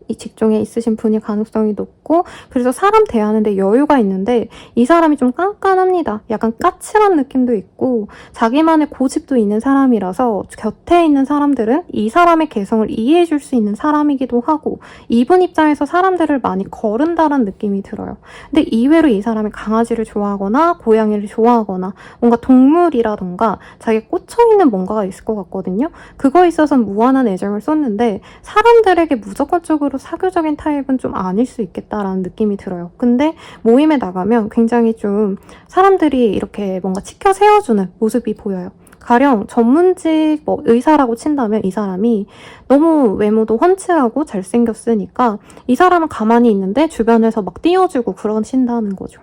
이 직종에 있으신 분일 가능성이 높고 그래서 사람 대하는데 여유가 있는데 이 사람이 좀 깐깐합니다. 약간 까칠한 느낌도 있고 자기만의 고집도 있는 사람이라서 곁에 있는 사람들은 이 사람의 개성을 이해해 줄 수 있는 사람이기도 하고 이분 입장에서 사람들을 많이 거른다는 느낌이 들어요. 근데 이외로 이 사람이 강아지를 좋아하거나 고양이를 좋아하거나 뭔가 동물이라던가 자기가 꽂혀있는 뭔가가 있을 것 같거든요. 그거에 있어서 무한한 애정을 쏟는데 사람들에게 무조건적으로 사교적인 타입은 좀 아닐 수 있겠다라는 느낌이 들어요. 근데 모임에 나가면 굉장히 좀 사람들이 이렇게 뭔가 치켜 세워주는 모습이 보여요. 가령 전문직 의사라고 친다면 이 사람이 너무 외모도 훤칠하고 잘생겼으니까 이 사람은 가만히 있는데 주변에서 막 띄워주고 그러신다는 거죠.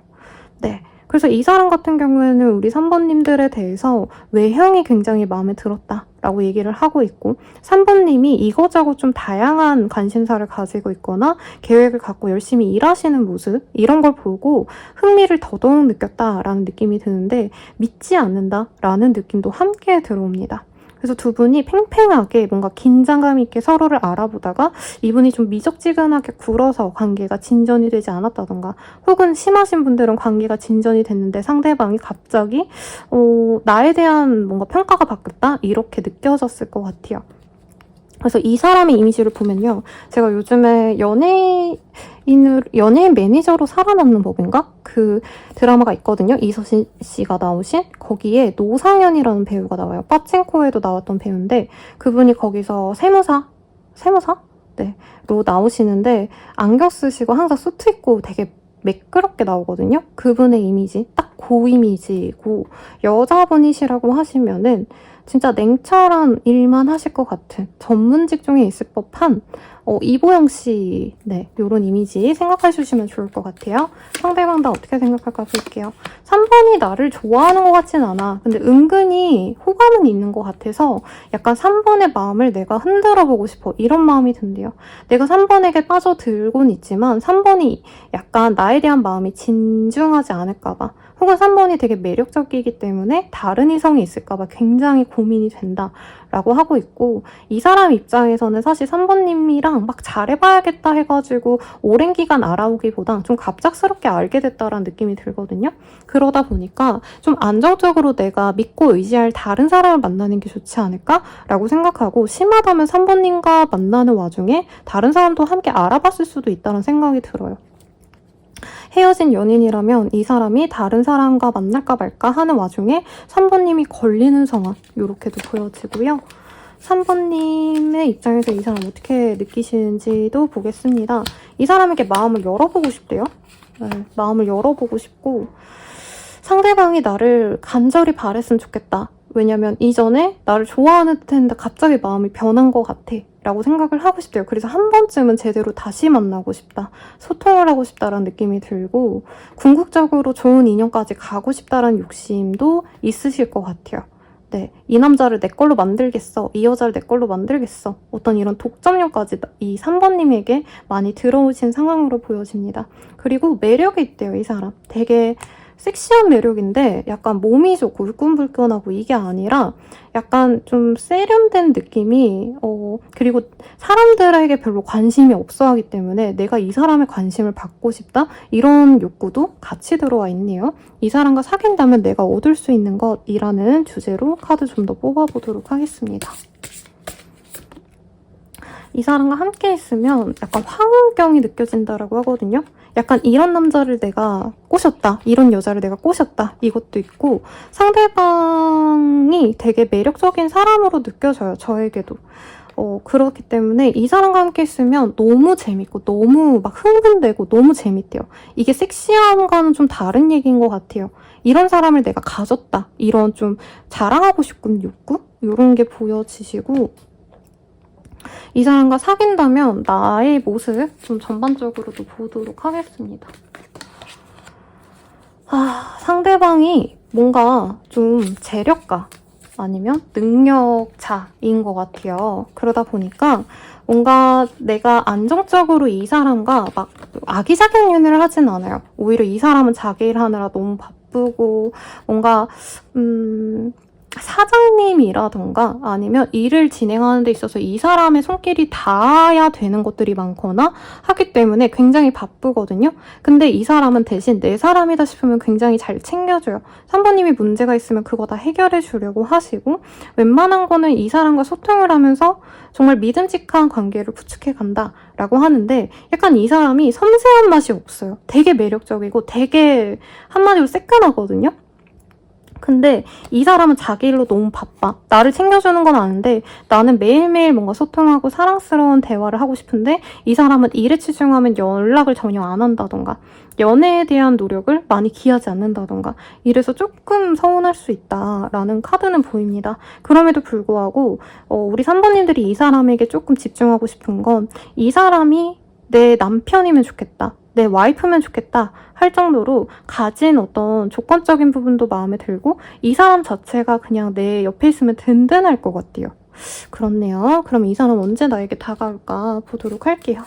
네. 그래서 이 사람 같은 경우에는 우리 3번님들에 대해서 외형이 굉장히 마음에 들었다 라고 얘기를 하고 있고, 3번님이 이거저것 좀 다양한 관심사를 가지고 있거나 계획을 갖고 열심히 일하시는 모습, 이런 걸 보고 흥미를 더더욱 느꼈다라는 느낌이 드는데, 믿지 않는다라는 느낌도 함께 들어옵니다. 그래서 두 분이 팽팽하게 뭔가 긴장감 있게 서로를 알아보다가 이분이 좀 미적지근하게 굴어서 관계가 진전이 되지 않았다던가, 혹은 심하신 분들은 관계가 진전이 됐는데 상대방이 갑자기 나에 대한 뭔가 평가가 바뀌었다? 이렇게 느껴졌을 것 같아요. 그래서 이 사람의 이미지를 보면요, 제가 요즘에 연예인 매니저로 살아남는 법인가? 그 드라마가 있거든요. 이서진 씨가 나오신. 거기에 노상현이라는 배우가 나와요. 빠칭코에도 나왔던 배우인데, 그분이 거기서 세무사? 네, 로 나오시는데, 안경 쓰시고 항상 수트 입고 되게 매끄럽게 나오거든요. 그분의 이미지, 딱 그 이미지고, 여자분이시라고 하시면은 진짜 냉철한 일만 하실 것 같은 전문 직종에 있을 법한 이보영 씨, 네, 요런 이미지 생각해 주시면 좋을 것 같아요. 상대방 다 어떻게 생각할까 볼게요. 3번이 나를 좋아하는 것 같진 않아. 근데 은근히 호감은 있는 것 같아서 약간 3번의 마음을 내가 흔들어 보고 싶어, 이런 마음이 든대요. 내가 3번에게 빠져들곤 있지만 3번이 약간 나에 대한 마음이 진중하지 않을까 봐, 혹은 3번이 되게 매력적이기 때문에 다른 이성이 있을까 봐 굉장히 고민이 된다라고 하고 있고, 이 사람 입장에서는 사실 3번님이랑 막 잘해봐야겠다 해가지고 오랜 기간 알아오기보단 좀 갑작스럽게 알게 됐다라는 느낌이 들거든요. 그러다 보니까 좀 안정적으로 내가 믿고 의지할 다른 사람을 만나는 게 좋지 않을까라고 생각하고, 심하다면 3번님과 만나는 와중에 다른 사람도 함께 알아봤을 수도 있다는 생각이 들어요. 헤어진 연인이라면 이 사람이 다른 사람과 만날까 말까 하는 와중에 3번님이 걸리는 상황, 이렇게도 보여지고요. 3번님의 입장에서 이 사람 어떻게 느끼시는지도 보겠습니다. 이 사람에게 마음을 열어보고 싶대요. 네, 마음을 열어보고 싶고, 상대방이 나를 간절히 바랬으면 좋겠다. 왜냐면 이전에 나를 좋아하는 듯 했는데 갑자기 마음이 변한 것 같아 라고 생각을 하고 싶대요. 그래서 한 번쯤은 제대로 다시 만나고 싶다, 소통을 하고 싶다라는 느낌이 들고, 궁극적으로 좋은 인연까지 가고 싶다라는 욕심도 있으실 것 같아요. 네, 이 남자를 내 걸로 만들겠어, 이 여자를 내 걸로 만들겠어, 어떤 이런 독점력까지 이 3번님에게 많이 들어오신 상황으로 보여집니다. 그리고 매력이 있대요. 이 사람 되게 섹시한 매력인데 약간 몸이 좋고 울끈불끈하고 이게 아니라 약간 좀 세련된 느낌이, 그리고 사람들에게 별로 관심이 없어 하기 때문에 내가 이 사람의 관심을 받고 싶다, 이런 욕구도 같이 들어와 있네요. 이 사람과 사귄다면 내가 얻을 수 있는 것이라는 주제로 카드 좀 더 뽑아보도록 하겠습니다. 이 사람과 함께 있으면 약간 황홀경이 느껴진다라고 하거든요. 약간 이런 남자를 내가 꼬셨다, 이런 여자를 내가 꼬셨다, 이것도 있고, 상대방이 되게 매력적인 사람으로 느껴져요. 저에게도. 그렇기 때문에 이 사람과 함께 있으면 너무 재밌고 너무 막 흥분되고 너무 재밌대요. 이게 섹시함과는 좀 다른 얘기인 것 같아요. 이런 사람을 내가 가졌다, 이런 좀 자랑하고 싶은 욕구? 이런 게 보여지시고, 이 사람과 사귄다면 나의 모습 좀 전반적으로도 보도록 하겠습니다. 상대방이 뭔가 좀 재력가 아니면 능력자인 것 같아요. 그러다 보니까 뭔가 내가 안정적으로 이 사람과 막 아기자기한 연애를 하진 않아요. 오히려 이 사람은 자기 일 하느라 너무 바쁘고 뭔가 사장님이라던가 아니면 일을 진행하는 데 있어서 이 사람의 손길이 닿아야 되는 것들이 많거나 하기 때문에 굉장히 바쁘거든요. 근데 이 사람은 대신 내 사람이다 싶으면 굉장히 잘 챙겨줘요. 3번님이 문제가 있으면 그거 다 해결해 주려고 하시고, 웬만한 거는 이 사람과 소통을 하면서 정말 믿음직한 관계를 구축해 간다라고 하는데, 약간 이 사람이 섬세한 맛이 없어요. 되게 매력적이고 되게 한마디로 새끈하거든요. 근데 이 사람은 자기 일로 너무 바빠. 나를 챙겨주는 건 아는데 나는 매일매일 뭔가 소통하고 사랑스러운 대화를 하고 싶은데 이 사람은 일에 치중하면 연락을 전혀 안 한다던가 연애에 대한 노력을 많이 기하지 않는다던가 이래서 조금 서운할 수 있다라는 카드는 보입니다. 그럼에도 불구하고 우리 3번님들이 이 사람에게 조금 집중하고 싶은 건 이 사람이 내 남편이면 좋겠다. 내 와이프면 좋겠다 할 정도로 가진 어떤 조건적인 부분도 마음에 들고 이 사람 자체가 그냥 내 옆에 있으면 든든할 것 같아요. 그렇네요. 그럼 이 사람 언제 나에게 다가올까 보도록 할게요.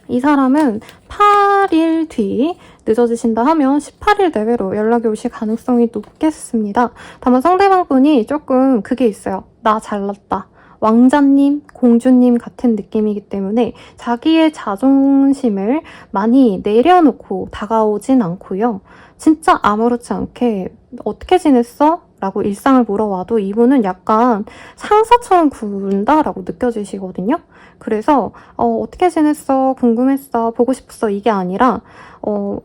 이 사람은 8일 뒤 늦어지신다 하면 18일 내외로 연락이 오실 가능성이 높겠습니다. 다만 상대방분이 조금 그게 있어요. 나 잘났다. 왕자님, 공주님 같은 느낌이기 때문에 자기의 자존심을 많이 내려놓고 다가오진 않고요. 진짜 아무렇지 않게 어떻게 지냈어? 라고 일상을 물어와도 이분은 약간 상사처럼 군다라고 느껴지시거든요. 그래서 어떻게 지냈어? 궁금했어? 보고 싶었어? 이게 아니라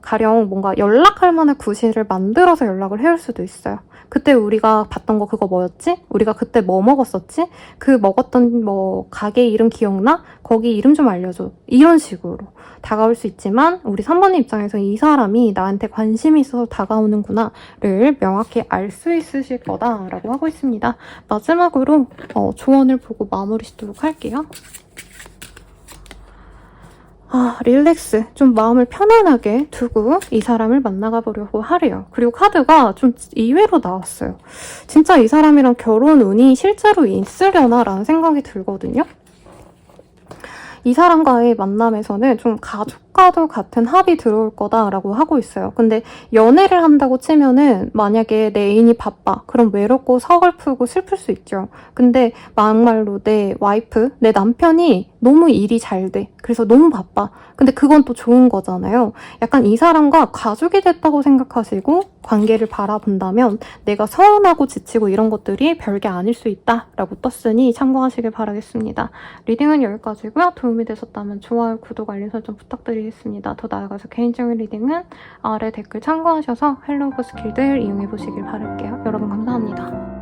가령 뭔가 연락할 만한 구실을 만들어서 연락을 해올 수도 있어요. 그때 우리가 봤던 거 그거 뭐였지? 우리가 그때 뭐 먹었었지? 그 먹었던 뭐 가게 이름 기억나? 거기 이름 좀 알려줘. 이런 식으로 다가올 수 있지만 우리 3번님 입장에서 이 사람이 나한테 관심이 있어서 다가오는구나를 명확히 알 수 있으실 거다라고 하고 있습니다. 마지막으로 조언을 보고 마무리 짓도록 할게요. 릴렉스, 좀 마음을 편안하게 두고 이 사람을 만나가 보려고 하래요. 그리고 카드가 좀 의외로 나왔어요. 진짜 이 사람이랑 결혼 운이 실제로 있으려나 라는 생각이 들거든요. 이 사람과의 만남에서는 좀 가족과도 같은 합이 들어올 거다라고 하고 있어요. 근데 연애를 한다고 치면은 만약에 내 애인이 바빠. 그럼 외롭고 서글프고 슬플 수 있죠. 근데 막말로 내 와이프, 내 남편이 너무 일이 잘 돼. 그래서 너무 바빠. 근데 그건 또 좋은 거잖아요. 약간 이 사람과 가족이 됐다고 생각하시고 관계를 바라본다면 내가 서운하고 지치고 이런 것들이 별게 아닐 수 있다라고 떴으니 참고하시길 바라겠습니다. 리딩은 여기까지고요. 도움이 되셨다면 좋아요, 구독, 알림 설정 부탁드리겠습니다. 더 나아가서 개인적인 리딩은 아래 댓글 참고하셔서 헬로우 스킬들 이용해보시길 바랄게요. 여러분 감사합니다.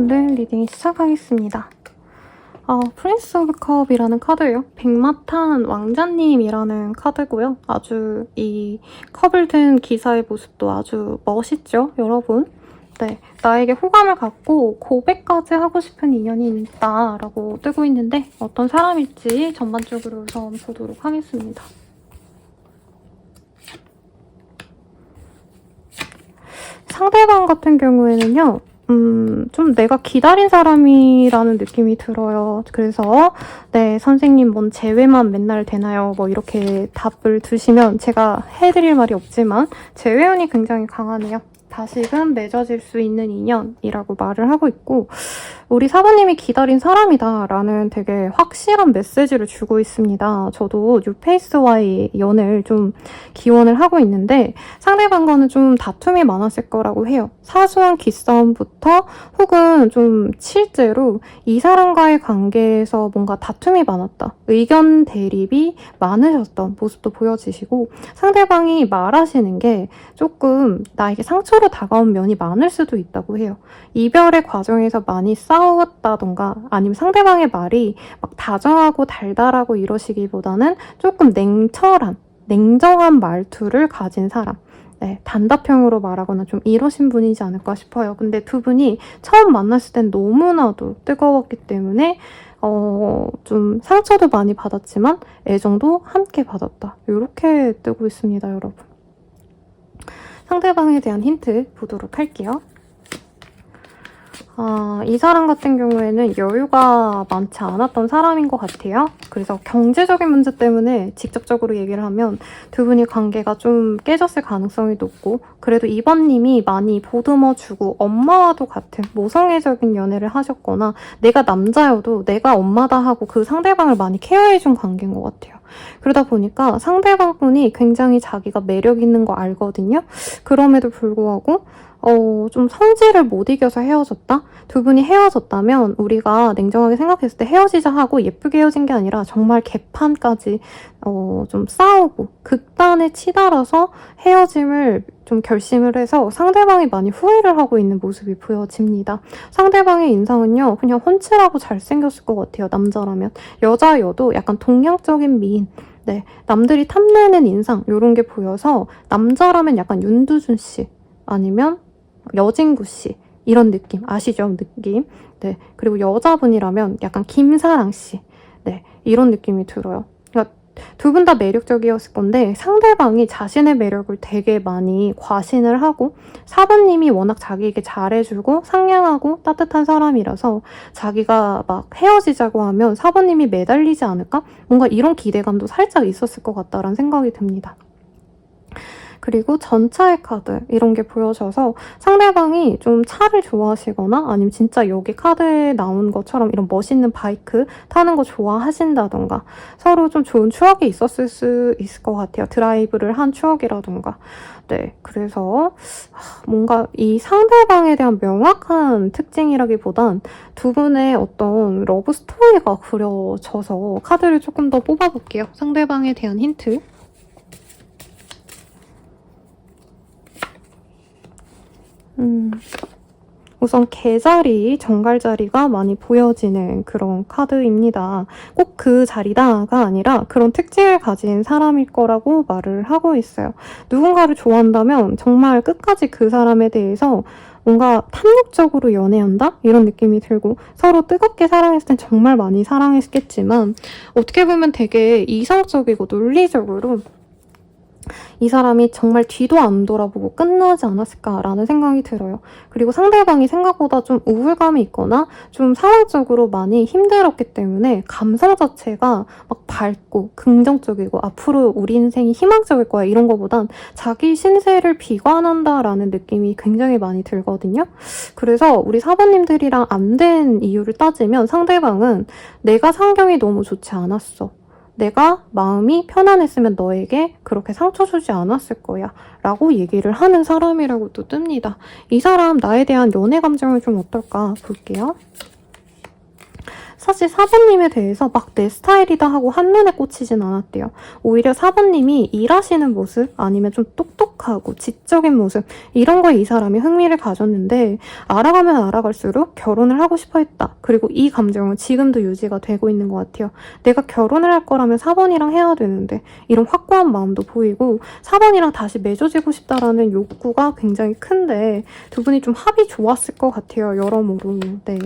여러분들 리딩 시작하겠습니다. 프린스 오브 컵이라는 카드예요. 백마탄 왕자님이라는 카드고요. 아주 이 컵을 든 기사의 모습도 아주 멋있죠, 여러분? 네, 나에게 호감을 갖고 고백까지 하고 싶은 인연이 있다라고 뜨고 있는데 어떤 사람일지 전반적으로 우선 보도록 하겠습니다. 상대방 같은 경우에는요. 좀 내가 기다린 사람이라는 느낌이 들어요. 그래서 네, 선생님 뭔 재회만 맨날 되나요? 뭐 이렇게 답을 두시면 제가 해드릴 말이 없지만 재회운이 굉장히 강하네요. 다시금 맺어질 수 있는 인연이라고 말을 하고 있고 우리 사부님이 기다린 사람이다 라는 되게 확실한 메시지를 주고 있습니다. 저도 뉴페이스와의 연을 좀 기원을 하고 있는데 상대방과는 좀 다툼이 많았을 거라고 해요. 사소한 기싸움부터 혹은 좀 실제로 이 사람과의 관계에서 뭔가 다툼이 많았다. 의견 대립이 많으셨던 모습도 보여지시고 상대방이 말하시는 게 조금 나에게 상처로 다가온 면이 많을 수도 있다고 해요. 이별의 과정에서 많이 싸웠다던가 아니면 상대방의 말이 막 다정하고 달달하고 이러시기보다는 조금 냉정한 말투를 가진 사람. 네, 단답형으로 말하거나 좀 이러신 분이지 않을까 싶어요. 근데 두 분이 처음 만났을 땐 너무나도 뜨거웠기 때문에 좀 상처도 많이 받았지만 애정도 함께 받았다. 이렇게 뜨고 있습니다, 여러분. 상대방에 대한 힌트 보도록 할게요. 이 사람 같은 경우에는 여유가 많지 않았던 사람인 것 같아요. 그래서 경제적인 문제 때문에 직접적으로 얘기를 하면 두 분이 관계가 좀 깨졌을 가능성이 높고 그래도 이번님이 많이 보듬어주고 엄마와도 같은 모성애적인 연애를 하셨거나 내가 남자여도 내가 엄마다 하고 그 상대방을 많이 케어해준 관계인 것 같아요. 그러다 보니까 상대방분이 굉장히 자기가 매력 있는 거 알거든요. 그럼에도 불구하고 좀 성질을 못 이겨서 헤어졌다? 두 분이 헤어졌다면 우리가 냉정하게 생각했을 때 헤어지자 하고 예쁘게 헤어진 게 아니라 정말 개판까지 좀 싸우고 극단에 치달아서 헤어짐을 좀 결심을 해서 상대방이 많이 후회를 하고 있는 모습이 보여집니다. 상대방의 인상은요, 그냥 훤칠하고 잘생겼을 것 같아요, 남자라면. 여자여도 약간 동양적인 미인. 네, 남들이 탐내는 인상, 이런 게 보여서 남자라면 약간 윤두준 씨, 아니면 여진구 씨 이런 느낌 아시죠? 느낌. 네. 그리고 여자분이라면 약간 김사랑 씨. 네. 이런 느낌이 들어요. 그러니까 두 분 다 매력적이었을 건데 상대방이 자신의 매력을 되게 많이 과신을 하고 사부님이 워낙 자기에게 잘해주고 상냥하고 따뜻한 사람이라서 자기가 막 헤어지자고 하면 사부님이 매달리지 않을까? 뭔가 이런 기대감도 살짝 있었을 것 같다라는 생각이 듭니다. 그리고 전차의 카드 이런 게 보여져서 상대방이 좀 차를 좋아하시거나 아니면 진짜 여기 카드에 나온 것처럼 이런 멋있는 바이크 타는 거 좋아하신다던가 서로 좀 좋은 추억이 있었을 수 있을 것 같아요. 드라이브를 한 추억이라던가. 네, 그래서 뭔가 이 상대방에 대한 명확한 특징이라기보단 두 분의 어떤 러브 스토리가 그려져서 카드를 조금 더 뽑아볼게요. 상대방에 대한 힌트. 우선 개자리, 정갈자리가 많이 보여지는 그런 카드입니다. 꼭 그 자리다가 아니라 그런 특징을 가진 사람일 거라고 말을 하고 있어요. 누군가를 좋아한다면 정말 끝까지 그 사람에 대해서 뭔가 탐욕적으로 연애한다? 이런 느낌이 들고 서로 뜨겁게 사랑했을 땐 정말 많이 사랑했겠지만 어떻게 보면 되게 이성적이고 논리적으로 이 사람이 정말 뒤도 안 돌아보고 끝나지 않았을까라는 생각이 들어요. 그리고 상대방이 생각보다 좀 우울감이 있거나 좀 상황적으로 많이 힘들었기 때문에 감성 자체가 막 밝고 긍정적이고 앞으로 우리 인생이 희망적일 거야 이런 거보단 자기 신세를 비관한다라는 느낌이 굉장히 많이 들거든요. 그래서 우리 사부님들이랑 안 된 이유를 따지면 상대방은 내가 상경이 너무 좋지 않았어. 내가 마음이 편안했으면 너에게 그렇게 상처 주지 않았을 거야 라고 얘기를 하는 사람이라고 또 뜹니다. 이 사람 나에 대한 연애 감정은 좀 어떨까 볼게요. 사실 4번님에 대해서 막 내 스타일이다 하고 한눈에 꽂히진 않았대요. 오히려 4번님이 일하시는 모습, 아니면 좀 똑똑하고 지적인 모습, 이런 거에 이 사람이 흥미를 가졌는데, 알아가면 알아갈수록 결혼을 하고 싶어 했다. 그리고 이 감정은 지금도 유지가 되고 있는 것 같아요. 내가 결혼을 할 거라면 4번이랑 해야 되는데, 이런 확고한 마음도 보이고 4번이랑 다시 맺어지고 싶다라는 욕구가 굉장히 큰데, 두 분이 좀 합이 좋았을 것 같아요. 여러모로. 네,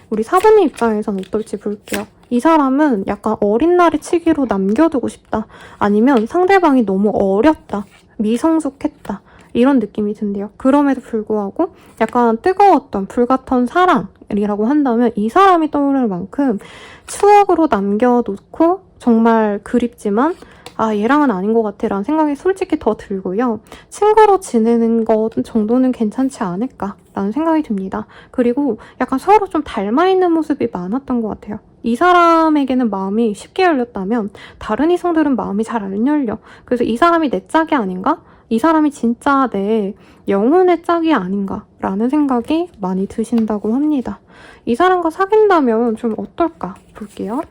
우리 4번님 입장에선 어떨지 볼게요. 이 사람은 약간 어린 날의 치기로 남겨두고 싶다. 아니면 상대방이 너무 어렸다. 미성숙했다. 이런 느낌이 든대요. 그럼에도 불구하고 약간 뜨거웠던 불같던 사랑이라고 한다면 이 사람이 떠오를 만큼 추억으로 남겨놓고 정말 그립지만 얘랑은 아닌 것 같아 라는 생각이 솔직히 더 들고요. 친구로 지내는 것 정도는 괜찮지 않을까 라는 생각이 듭니다. 그리고 약간 서로 좀 닮아있는 모습이 많았던 것 같아요. 이 사람에게는 마음이 쉽게 열렸다면 다른 이성들은 마음이 잘 안 열려. 그래서 이 사람이 내 짝이 아닌가? 이 사람이 진짜 내 영혼의 짝이 아닌가 라는 생각이 많이 드신다고 합니다. 이 사람과 사귄다면 좀 어떨까 볼게요.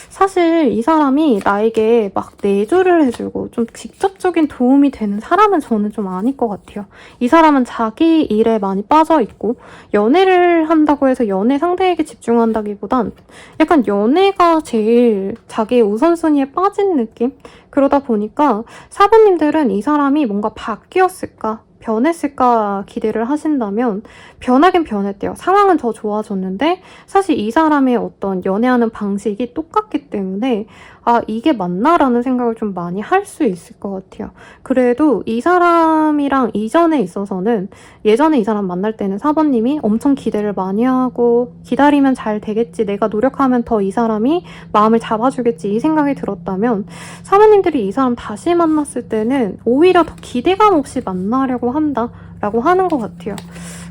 사실 이 사람이 나에게 막 내조를 해주고 좀 직접적인 도움이 되는 사람은 저는 좀 아닐 것 같아요. 이 사람은 자기 일에 많이 빠져있고 연애를 한다고 해서 연애 상대에게 집중한다기보단 약간 연애가 제일 자기의 우선순위에 빠진 느낌? 그러다 보니까 사부님들은 이 사람이 뭔가 바뀌었을까? 변했을까 기대를 하신다면 변하긴 변했대요. 상황은 더 좋아졌는데 사실 이 사람의 어떤 연애하는 방식이 똑같기 때문에 이게 맞나라는 생각을 좀 많이 할 수 있을 것 같아요. 그래도 이 사람이랑 이전에 있어서는 예전에 이 사람 만날 때는 4번님이 엄청 기대를 많이 하고 기다리면 잘 되겠지, 내가 노력하면 더 이 사람이 마음을 잡아주겠지 이 생각이 들었다면 4번님들이 이 사람 다시 만났을 때는 오히려 더 기대감 없이 만나려고 한다라고 하는 것 같아요.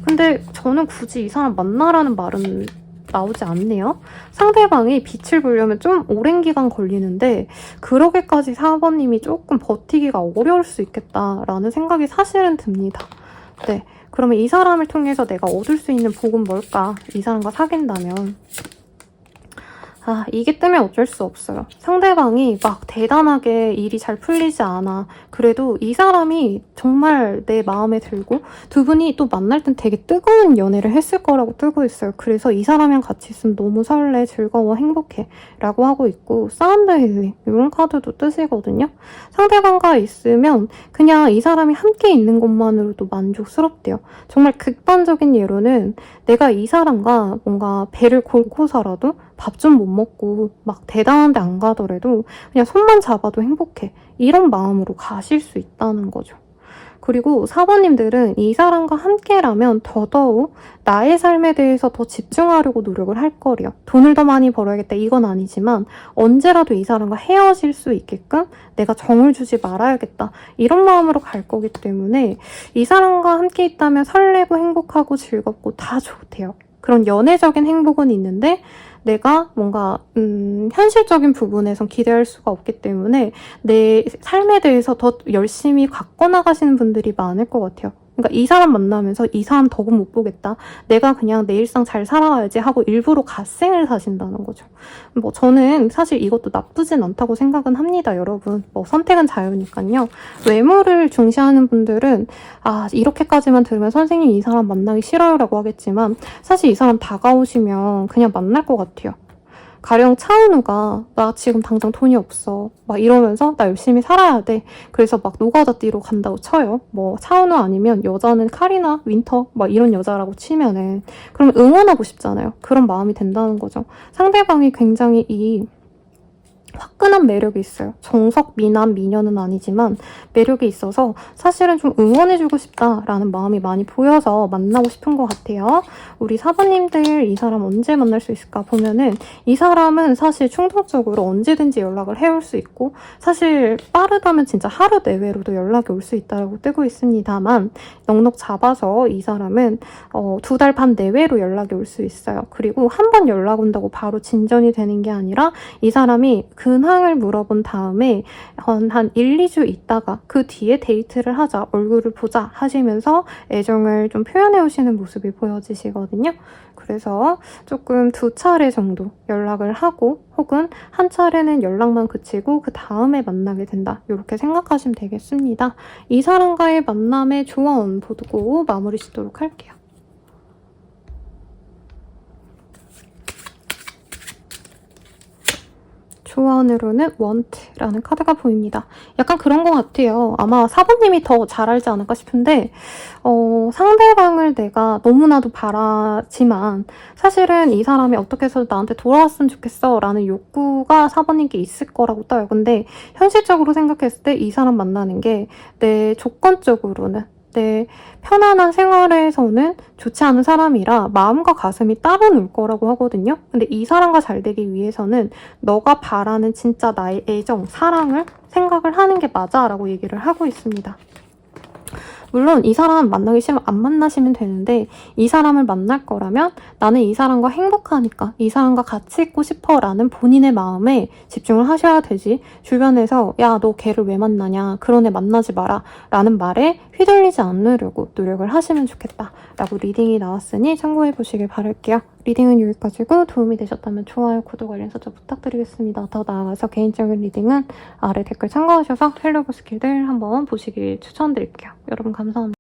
근데 저는 굳이 이 사람 만나라는 말은 나오지 않네요. 상대방이 빛을 보려면 좀 오랜 기간 걸리는데 그러게까지 4번님이 조금 버티기가 어려울 수 있겠다라는 생각이 사실은 듭니다. 네, 그러면 이 사람을 통해서 내가 얻을 수 있는 복은 뭘까? 이 사람과 사귄다면 이게 뜨면 어쩔 수 없어요. 상대방이 막 대단하게 일이 잘 풀리지 않아. 그래도 이 사람이 정말 내 마음에 들고 두 분이 또 만날 땐 되게 뜨거운 연애를 했을 거라고 뜨고 있어요. 그래서 이 사람이랑 같이 있으면 너무 설레, 즐거워, 행복해 라고 하고 있고 사운드 힐링 이런 카드도 뜨시거든요. 상대방과 있으면 그냥 이 사람이 함께 있는 것만으로도 만족스럽대요. 정말 극단적인 예로는 내가 이 사람과 뭔가 배를 골고서라도 밥 좀 못 먹고 막 대단한 데 안 가더라도 그냥 손만 잡아도 행복해. 이런 마음으로 가실 수 있다는 거죠. 그리고 4번님들은 이 사람과 함께라면 더더욱 나의 삶에 대해서 더 집중하려고 노력을 할 거래요. 돈을 더 많이 벌어야겠다 이건 아니지만 언제라도 이 사람과 헤어질 수 있게끔 내가 정을 주지 말아야겠다 이런 마음으로 갈 거기 때문에 이 사람과 함께 있다면 설레고 행복하고 즐겁고 다 좋대요. 그런 연애적인 행복은 있는데 내가 뭔가 현실적인 부분에선 기대할 수가 없기 때문에 내 삶에 대해서 더 열심히 가꿔 나가시는 분들이 많을 것 같아요. 그러니까 이 사람 만나면서 이 사람 더는 못 보겠다. 내가 그냥 내 일상 잘 살아가야지 하고 일부러 갓생을 사신다는 거죠. 뭐 저는 사실 이것도 나쁘진 않다고 생각은 합니다, 여러분. 뭐 선택은 자유니까요. 외모를 중시하는 분들은 이렇게까지만 들으면 선생님 이 사람 만나기 싫어요라고 하겠지만 사실 이 사람 다가오시면 그냥 만날 것 같아요. 가령 차은우가 나 지금 당장 돈이 없어 막 이러면서 나 열심히 살아야 돼. 그래서 막 노가다 뛰러 간다고 쳐요. 뭐 차은우 아니면 여자는 카리나 윈터 막 이런 여자라고 치면은 그럼 응원하고 싶잖아요. 그런 마음이 된다는 거죠. 상대방이 굉장히 이 화끈한 매력이 있어요. 정석 미남 미녀는 아니지만 매력이 있어서 사실은 좀 응원해주고 싶다라는 마음이 많이 보여서 만나고 싶은 것 같아요. 우리 4번님들 이 사람 언제 만날 수 있을까 보면은 이 사람은 사실 충동적으로 언제든지 연락을 해올 수 있고 사실 빠르다면 진짜 하루 내외로도 연락이 올 수 있다고 뜨고 있습니다만 넉넉 잡아서 이 사람은 2달 반 내외로 연락이 올 수 있어요. 그리고 한 번 연락 온다고 바로 진전이 되는 게 아니라 이 사람이 근황을 물어본 다음에 한 1, 2주 있다가 그 뒤에 데이트를 하자, 얼굴을 보자 하시면서 애정을 좀 표현해 오시는 모습이 보여지시거든요. 그래서 조금 2차례 정도 연락을 하고 혹은 한 차례는 연락만 그치고 그 다음에 만나게 된다. 이렇게 생각하시면 되겠습니다. 이 사람과의 만남의 조언 보고 마무리 짓도록 할게요. 조언으로는 want라는 카드가 보입니다. 약간 그런 것 같아요. 아마 4번님이 더 잘 알지 않을까 싶은데 상대방을 내가 너무나도 바라지만 사실은 이 사람이 어떻게 해서 나한테 돌아왔으면 좋겠어 라는 욕구가 4번님께 있을 거라고 떠요. 근데 현실적으로 생각했을 때 이 사람 만나는 게 내 조건적으로는 내 편안한 생활에서는 좋지 않은 사람이라 마음과 가슴이 따로 놀 거라고 하거든요. 근데 이 사람과 잘 되기 위해서는 너가 바라는 진짜 나의 애정, 사랑을 생각을 하는 게 맞아 라고 얘기를 하고 있습니다. 물론 이 사람 만나기 싫으면 안 만나시면 되는데 이 사람을 만날 거라면 나는 이 사람과 행복하니까 이 사람과 같이 있고 싶어 라는 본인의 마음에 집중을 하셔야 되지 주변에서 야, 너 걔를 왜 만나냐 그런 애 만나지 마라 라는 말에 휘둘리지 않으려고 노력을 하시면 좋겠다 라고 리딩이 나왔으니 참고해 보시길 바랄게요. 리딩은 여기까지고 도움이 되셨다면 좋아요, 구독, 알림 설정 부탁드리겠습니다. 더 나아가서 개인적인 리딩은 아래 댓글 참고하셔서 헬로우 스킬들 한번 보시길 추천드릴게요. 여러분 감사합니다.